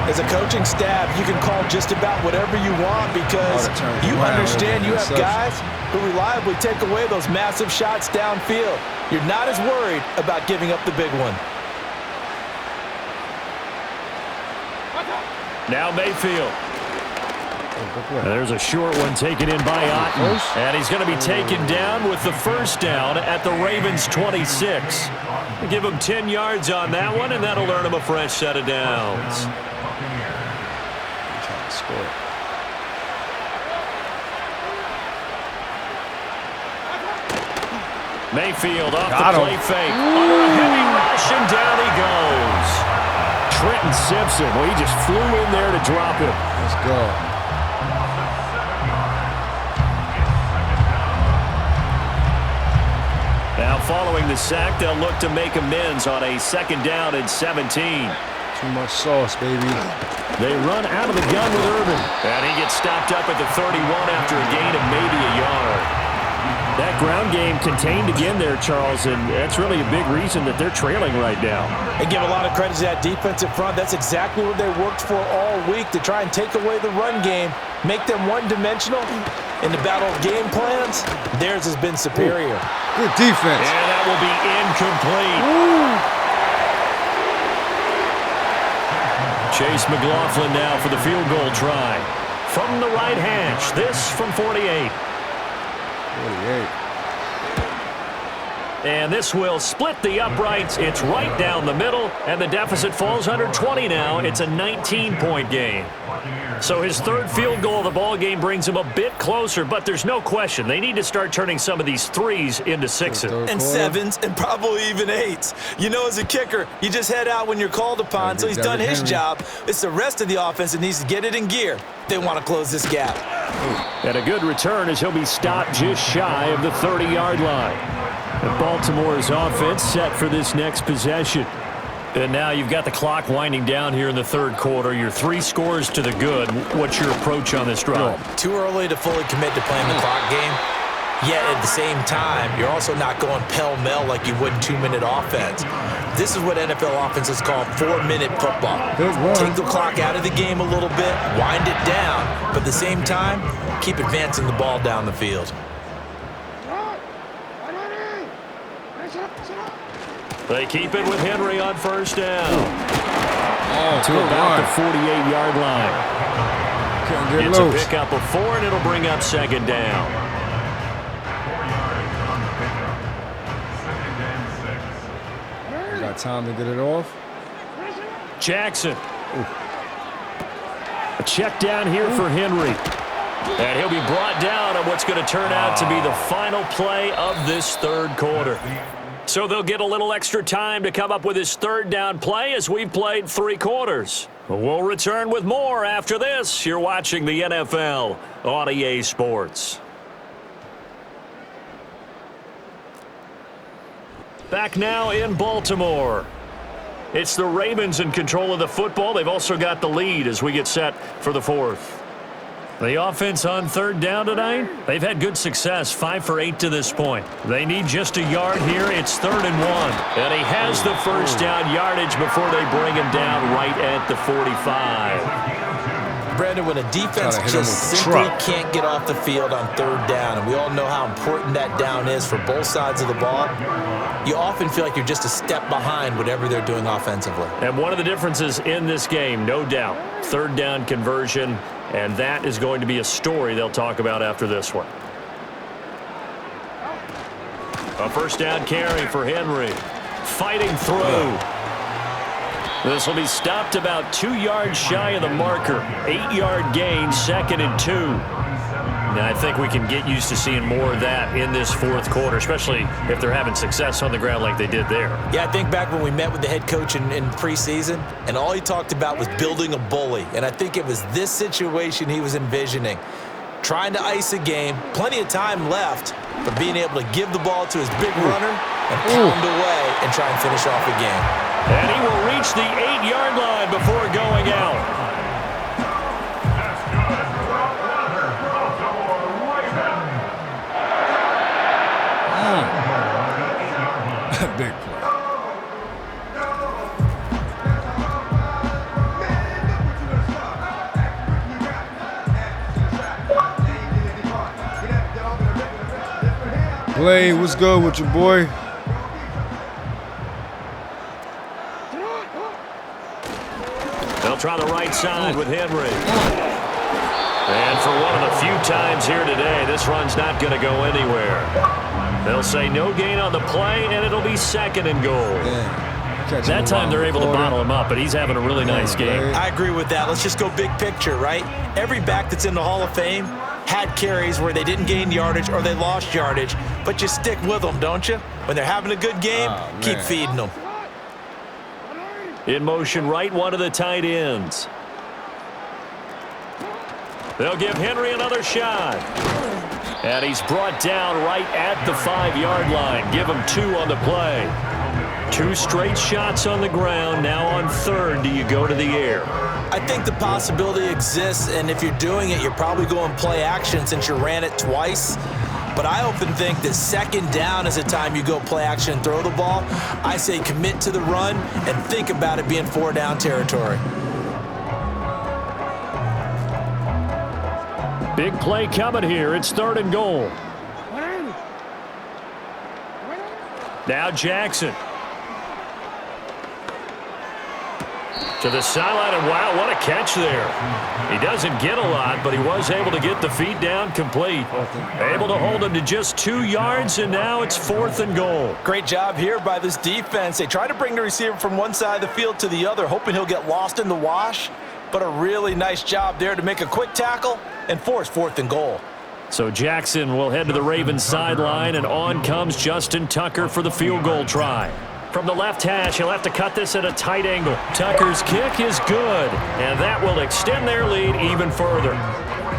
As a coaching staff, you can call just about whatever you want because you understand you have guys who reliably take away those massive shots downfield. You're not as worried about giving up the big one. Now Mayfield. There's a short one taken in by Otten. And he's going to be taken down with the 1st down at the Ravens 26. Give him 10 yards on that one, and that'll earn him a fresh set of downs. Mayfield off the play fake. Under a heavy rush, and down he goes. Trenton Simpson, well, he just flew in there to drop him. Let's go. Now following the sack, they'll look to make amends on a 2nd down and 17. Too much sauce, baby. They run out of the gun with Urban. And he gets stopped up at the 31 after a gain of maybe a yard. That ground game contained again there, Charles, and that's really a big reason that they're trailing right now. And give a lot of credit to that defensive front. That's exactly what they worked for all week, to try and take away the run game, make them one-dimensional. In the battle of game plans, theirs has been superior. Good defense. And that will be incomplete. Chase McLaughlin now for the field goal try. From the right hash, this from 48. 48. And this will split the uprights. It's right down the middle, and the deficit falls under 20 now. It's a 19-point game. So his 3rd field goal of the ball game brings him a bit closer, but there's no question they need to start turning some of these 3s into 6s. And 7s, and probably even 8s. You know, as a kicker, you just head out when you're called upon, so he's done his job. It's the rest of the offense that needs to get it in gear. They want to close this gap. And a good return as he'll be stopped just shy of the 30-yard line. And Baltimore's offense set for this next possession. And now you've got the clock winding down here in the third quarter. You're 3 scores to the good. What's your approach on this drive? Too early to fully commit to playing the clock game. Yet at the same time, you're also not going pell-mell like you would in 2-minute offense. This is what NFL offenses call 4-minute football. Take the clock out of the game a little bit, wind it down, but at the same time, keep advancing the ball down the field. They keep it with Henry on first down. To about the 48-yard line. It's a pickup of 4, and it'll bring up second down. Got time to get it off. Jackson. A check down here for Henry. And he'll be brought down on what's going to turn out to be the final play of this third quarter. So they'll get a little extra time to come up with his third down play as we've played 3 quarters. We'll return with more after this. You're watching the NFL on EA Sports. Back now in Baltimore. It's the Ravens in control of the football. They've also got the lead as we get set for the fourth. The offense on third down tonight, they've had good success, 5 for 8 to this point. They need just a yard here. It's 3rd and 1. And he has the first down yardage before they bring him down right at the 45. Brandon, when a defense just simply can't get off the field on third down, and we all know how important that down is for both sides of the ball, you often feel like you're just a step behind whatever they're doing offensively. And one of the differences in this game, no doubt, third down conversion, and that is going to be a story they'll talk about after this one. A first down carry for Henry. Fighting through. This will be stopped about 2 yards shy of the marker. 8-yard gain, 2nd and 2. Now, I think we can get used to seeing more of that in this fourth quarter, especially if they're having success on the ground like they did there. Yeah, I think back when we met with the head coach in preseason, and all he talked about was building a bully. And I think it was this situation he was envisioning. Trying to ice a game, plenty of time left, but being able to give the ball to his big runner and pound away and try and finish off a game. And he will reach the 8-yard line before going out. Big play. Blade, what's good with your boy? They'll try the right side with Henry. And for one of the few times here today, this run's not going to go anywhere. They'll say no gain on the play, and it'll be 2nd and goal. That time they're able to bottle him up, but he's having a really nice game. I agree with that. Let's just go big picture, right? Every back that's in the Hall of Fame had carries where they didn't gain yardage or they lost yardage, but you stick with them, don't you? When they're having a good game, keep feeding them. In motion right, one of the tight ends. They'll give Henry another shot. And he's brought down right at the 5-yard line. Give him 2 on the play. 2 straight shots on the ground. Now on third, do you go to the air? I think the possibility exists, and if you're doing it, you're probably going play action since you ran it twice. But I often think that 2nd down is the time you go play action and throw the ball. I say commit to the run and think about it being 4-down territory. Big play coming here. It's 3rd and goal. Now Jackson. To the sideline, and wow, what a catch there. He doesn't get a lot, but he was able to get the feet down complete. Able to hold him to just 2 yards, and now it's 4th and goal. Great job here by this defense. They try to bring the receiver from one side of the field to the other, hoping he'll get lost in the wash. But a really nice job there to make a quick tackle and force 4th and goal. So Jackson will head to the Ravens sideline, and on comes Justin Tucker for the field goal try. From the left hash, he'll have to cut this at a tight angle. Tucker's kick is good, and that will extend their lead even further.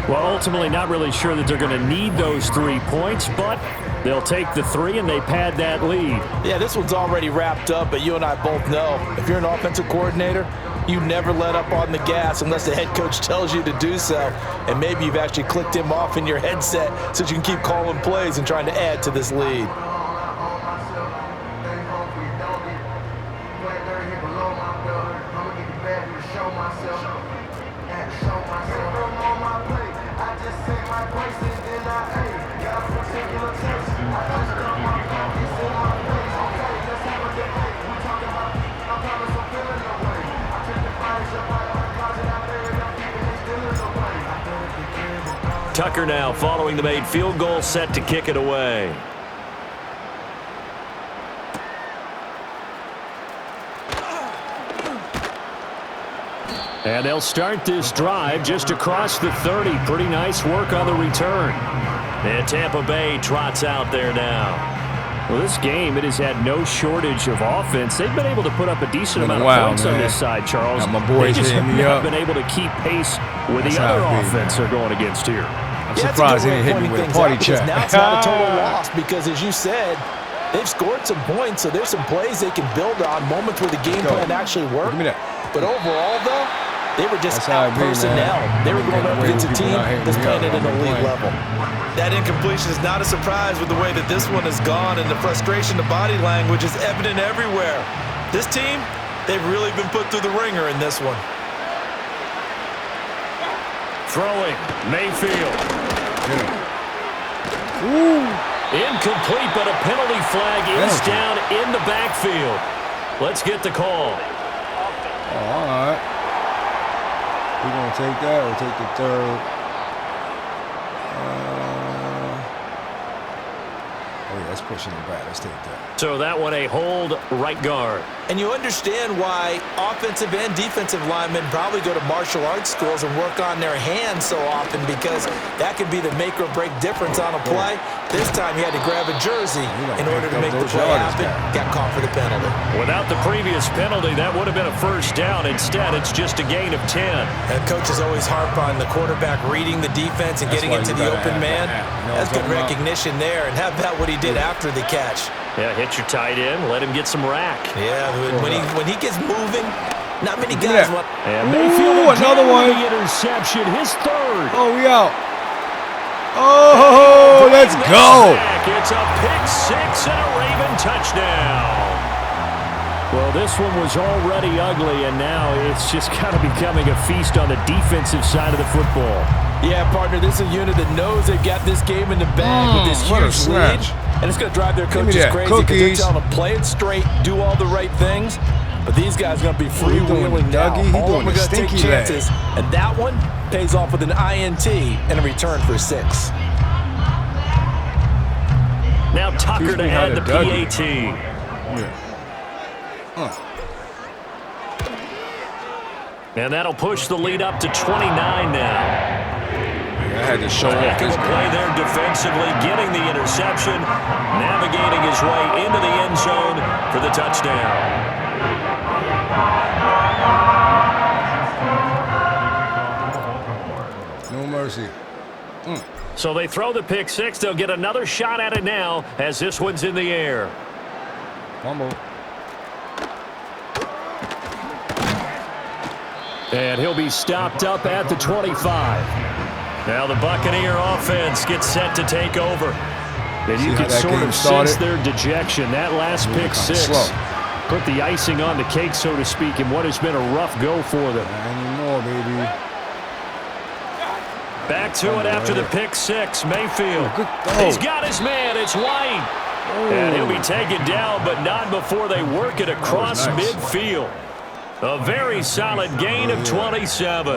Well, ultimately not really sure that they're going to need those 3 points, but they'll take the 3 and they pad that lead. Yeah, this one's already wrapped up, but you and I both know if you're an offensive coordinator, you never let up on the gas unless the head coach tells you to do so. And maybe you've actually clicked him off in your headset so you can keep calling plays and trying to add to this lead. Tucker now following the made field goal, set to kick it away. And they'll start this drive just across the 30. Pretty nice work on the return. And Tampa Bay trots out there now. Well, this game, it has had no shortage of offense. They've been able to put up a decent amount of points on this side, Charles. Got my boys they just have hitting me not up. been able to keep pace with the other offense they're going against here. I'm surprised he didn't hit me with a party check. Now it's not a total loss because, as you said, they've scored some points, so there's some plays they can build on, moments where the game plan actually worked. Give me that. But overall, though, they were just out personnel. They were going up against a team that's playing at an elite level. That incompletion is not a surprise with the way that this one has gone, and the frustration, the body language is evident everywhere. This team, they've really been put through the ringer in this one. Throwing, Mayfield. Ooh. Incomplete, but a penalty flag is down in the backfield. Let's get the call. Oh, all right. We're going to take that or take the third. Oh, yeah, that's pushing it back. Let's take that. So that one a hold right guard. And you understand why offensive and defensive linemen probably go to martial arts schools and work on their hands so often, because that could be the make or break difference on a play. This time he had to grab a jersey in order to make the play happen. Got caught for the penalty. Without the previous penalty, that would have been a first down. Instead, it's just a gain of 10. And coaches always harp on the quarterback reading the defense and getting into the open man. That's good recognition there. And how about what he did after the catch? Yeah, hit your tight end, let him get some rack. Yeah, when he gets moving, not many guys want. And Mayfield another one. The interception, his third. Oh, we out. Oh, let's go. It's a pick six and a Raven touchdown. Well, this one was already ugly, and now it's just kind of becoming a feast on the defensive side of the football. Yeah, partner, this is a unit that knows they've got this game in the bag with this huge lead. And it's going to drive their coaches crazy because they're telling them, play it straight, do all the right things. But these guys are going to be freewheeling now. All of them are going to take chances. And that one pays off with an INT and a return for 6. Now Tucker to add the PAT. And that'll push the lead up to 29 now. I had to show off this play there defensively, getting the interception, navigating his way into the end zone for the touchdown. No mercy. So they throw the pick six. They'll get another shot at it now as this one's in the air. Fumble. And he'll be stopped up at the 25. Now the Buccaneer offense gets set to take over. And you can sort of sense their dejection. That last pick six put the icing on the cake, so to speak, in what has been a rough go for them. Not anymore, baby. Back to it after the pick six. Mayfield. He's got his man. It's White. And he'll be taken down, but not before they work it across midfield. A very solid gain of 27.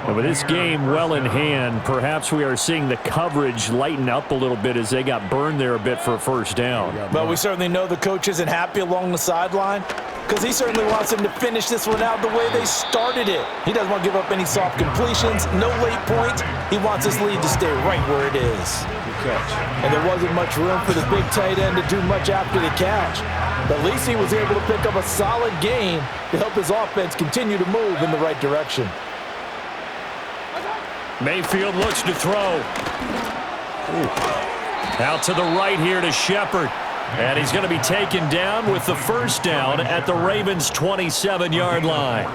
And with this game well in hand, perhaps we are seeing the coverage lighten up a little bit as they got burned there a bit for a first down. But we certainly know the coach isn't happy along the sideline, because he certainly wants them to finish this one out the way they started it. He doesn't want to give up any soft completions, no late points. He wants his lead to stay right where it is. And there wasn't much room for the big tight end to do much after the catch. But at least he was able to pick up a solid gain to help his offense continue to move in the right direction. Mayfield looks to throw. Ooh. Out to the right here to Shepard. And he's going to be taken down with the first down at the Ravens' 27-yard line.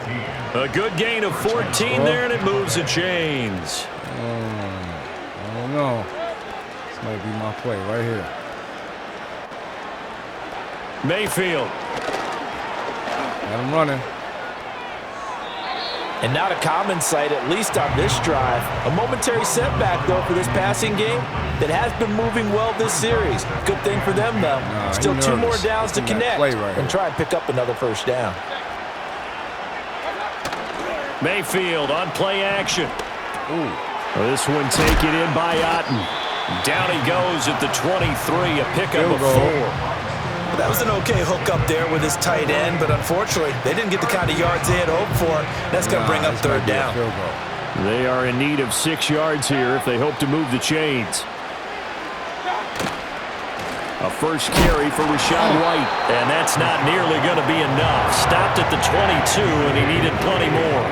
A good gain of 14 there, and it moves the chains. I don't know. This might be my play right here. Mayfield. Got him running. And not a common sight, at least on this drive. A momentary setback, though, for this passing game that has been moving well this series. Good thing for them, though. Still 2 more downs to connect and try and pick up another first down. Mayfield on play action. Ooh. Well, this one taken in by Otten. Down he goes at the 23, a pickup of 4. That was an okay hook up there with his tight end, but unfortunately, they didn't get the kind of yards they had hoped for. That's going to bring up third down. They are in need of 6 yards here if they hope to move the chains. A first carry for Rachaad White, and that's not nearly going to be enough. Stopped at the 22, and he needed plenty more.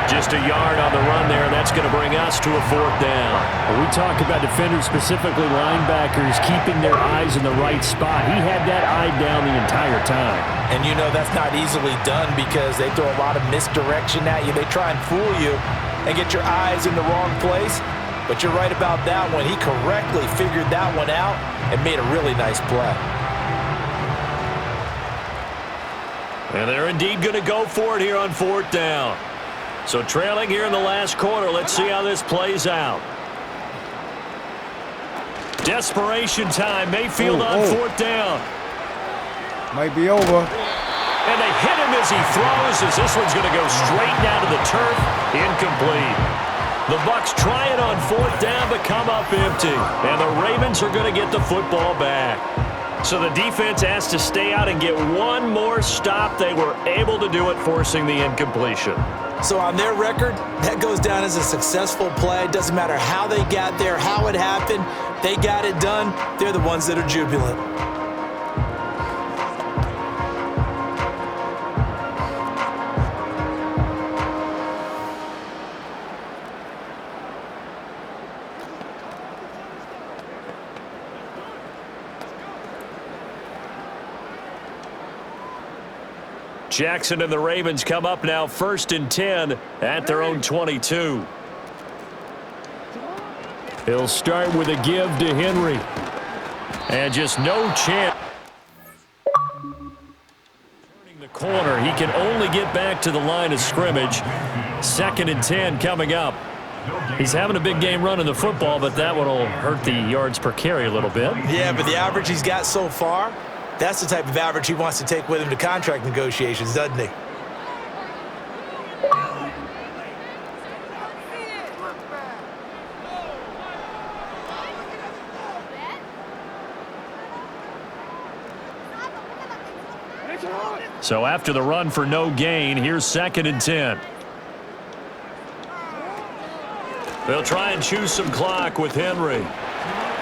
Just a yard on the run there, and that's going to bring us to a 4th down. When we talk about defenders, specifically linebackers, keeping their eyes in the right spot. He had that eye down the entire time. And you know that's not easily done because they throw a lot of misdirection at you. They try and fool you and get your eyes in the wrong place. But you're right about that one. He correctly figured that one out and made a really nice play. And they're indeed going to go for it here on 4th down. So trailing here in the last quarter, let's see how this plays out. Desperation time. Mayfield on 4th down. Might be over. And they hit him as he throws, as this one's going to go straight down to the turf. Incomplete. The Bucs try it on 4th down, but come up empty. And the Ravens are going to get the football back. So the defense has to stay out and get one more stop. They were able to do it, forcing the incompletion. So on their record, that goes down as a successful play. It doesn't matter how they got there, how it happened. They got it done. They're the ones that are jubilant. Jackson and the Ravens come up now 1st and 10 at their own 22. He'll start with a give to Henry. And just no chance. Turning the corner, he can only get back to the line of scrimmage. 2nd and 10 coming up. He's having a big game running the football, but that one will hurt the yards per carry a little bit. Yeah, but the average he's got so far, that's the type of average he wants to take with him to contract negotiations, doesn't he? So after the run for no gain, here's 2nd and 10. They'll try and choose some clock with Henry.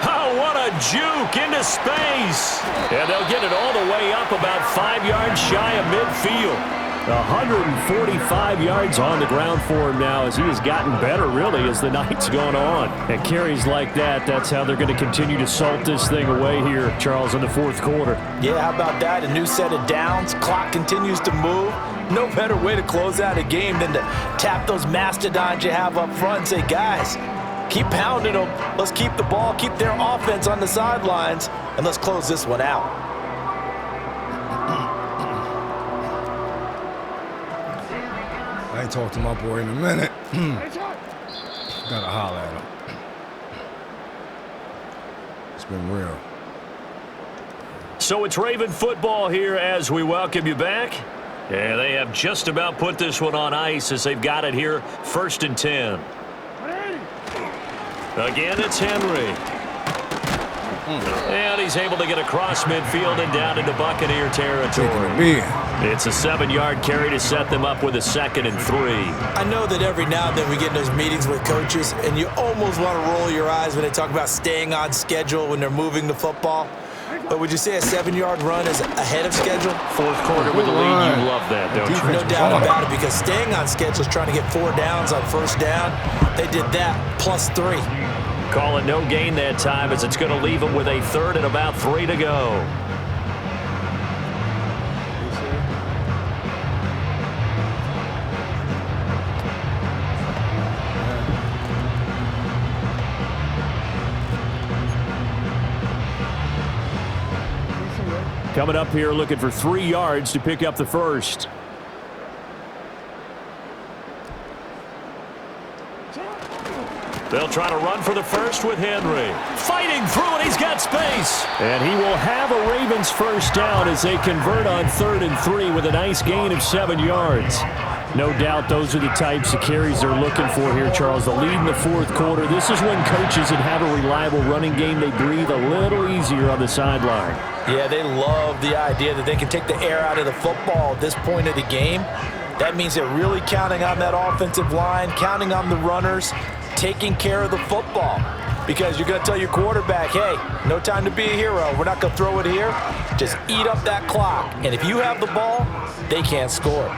Oh, what a juke into space. And they'll get it all the way up about 5 yards shy of midfield. 145 yards on the ground for him now as he has gotten better, really, as the night's gone on. And carries like that, that's how they're going to continue to salt this thing away here, Charles, in the 4th quarter. Yeah, how about that? A new set of downs. Clock continues to move. No better way to close out a game than to tap those mastodons you have up front and say, guys, keep pounding them. Let's keep the ball, keep their offense on the sidelines, and let's close this one out. I ain't talked to my boy in a minute. Gotta holler at him. It's been real. So it's Raven football here as we welcome you back. Yeah, they have just about put this one on ice as they've got it here, 1st and 10. Again, it's Henry. And he's able to get across midfield and down into Buccaneer territory. It's a 7-yard carry to set them up with a 2nd and 3. I know that every now and then we get in those meetings with coaches, and you almost want to roll your eyes when they talk about staying on schedule when they're moving the football. But would you say a 7-yard run is ahead of schedule? Fourth quarter with the lead. You love that, don't you? No doubt about it, because staying on schedule is trying to get 4 downs on first down. They did that +3. Call it no gain that time, as it's going to leave them with a 3rd and about 3 to go. Coming up here looking for 3 yards to pick up the first. They'll try to run for the first with Henry. Fighting through, and he's got space. And he will have a Ravens first down as they convert on 3rd and 3 with a nice gain of 7 yards. No doubt those are the types of carries they're looking for here, Charles. The lead in the fourth quarter. This is when coaches that have a reliable running game, they breathe a little easier on the sideline. Yeah, they love the idea that they can take the air out of the football at this point of the game. That means they're really counting on that offensive line, counting on the runners, taking care of the football. Because you're going to tell your quarterback, hey, no time to be a hero. We're not going to throw it here. Just eat up that clock. And if you have the ball, they can't score.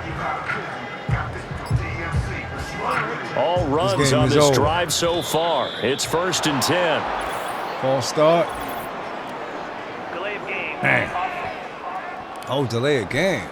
All runs on this drive so far. It's 1st and 10. False start. Delay of game. Man. Oh, delay a game.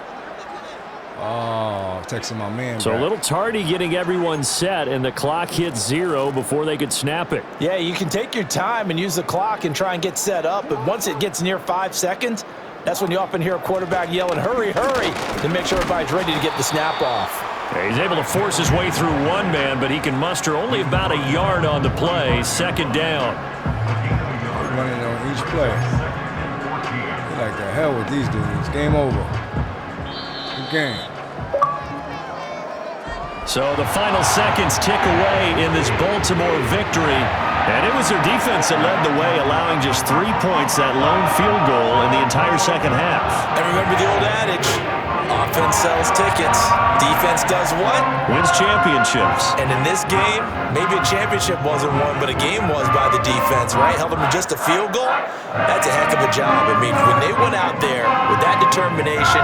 Oh, texting my man. So a little tardy getting everyone set, and the clock hits 0 before they could snap it. Yeah, you can take your time and use the clock and try and get set up, but once it gets near 5 seconds, that's when you often hear a quarterback yelling, hurry, hurry, to make sure everybody's ready to get the snap off. Yeah, he's able to force his way through one man, but he can muster only about a yard on the play. 2nd down. Running on each play. Like the hell with these dudes. Game over. Good game. So the final seconds tick away in this Baltimore victory. And it was their defense that led the way, allowing just 3 points, that lone field goal in the entire second half. And remember the old adage, offense sells tickets, defense does what? Wins championships. And in this game, maybe a championship wasn't won, but a game was by the defense, right? Held them to just a field goal. That's a heck of a job. I mean, when they went out there with that determination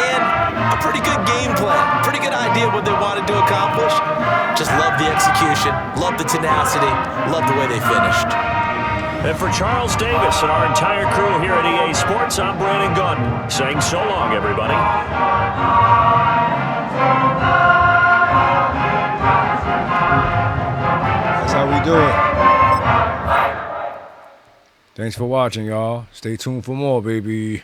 and a pretty good game plan, pretty good idea what they wanted to accomplish, just love the execution, love the tenacity, love the way they finished. And for Charles Davis and our entire crew here at EA Sports, I'm Brandon Gunn, saying so long, everybody. That's how we do it. Thanks for watching, y'all. Stay tuned for more, baby.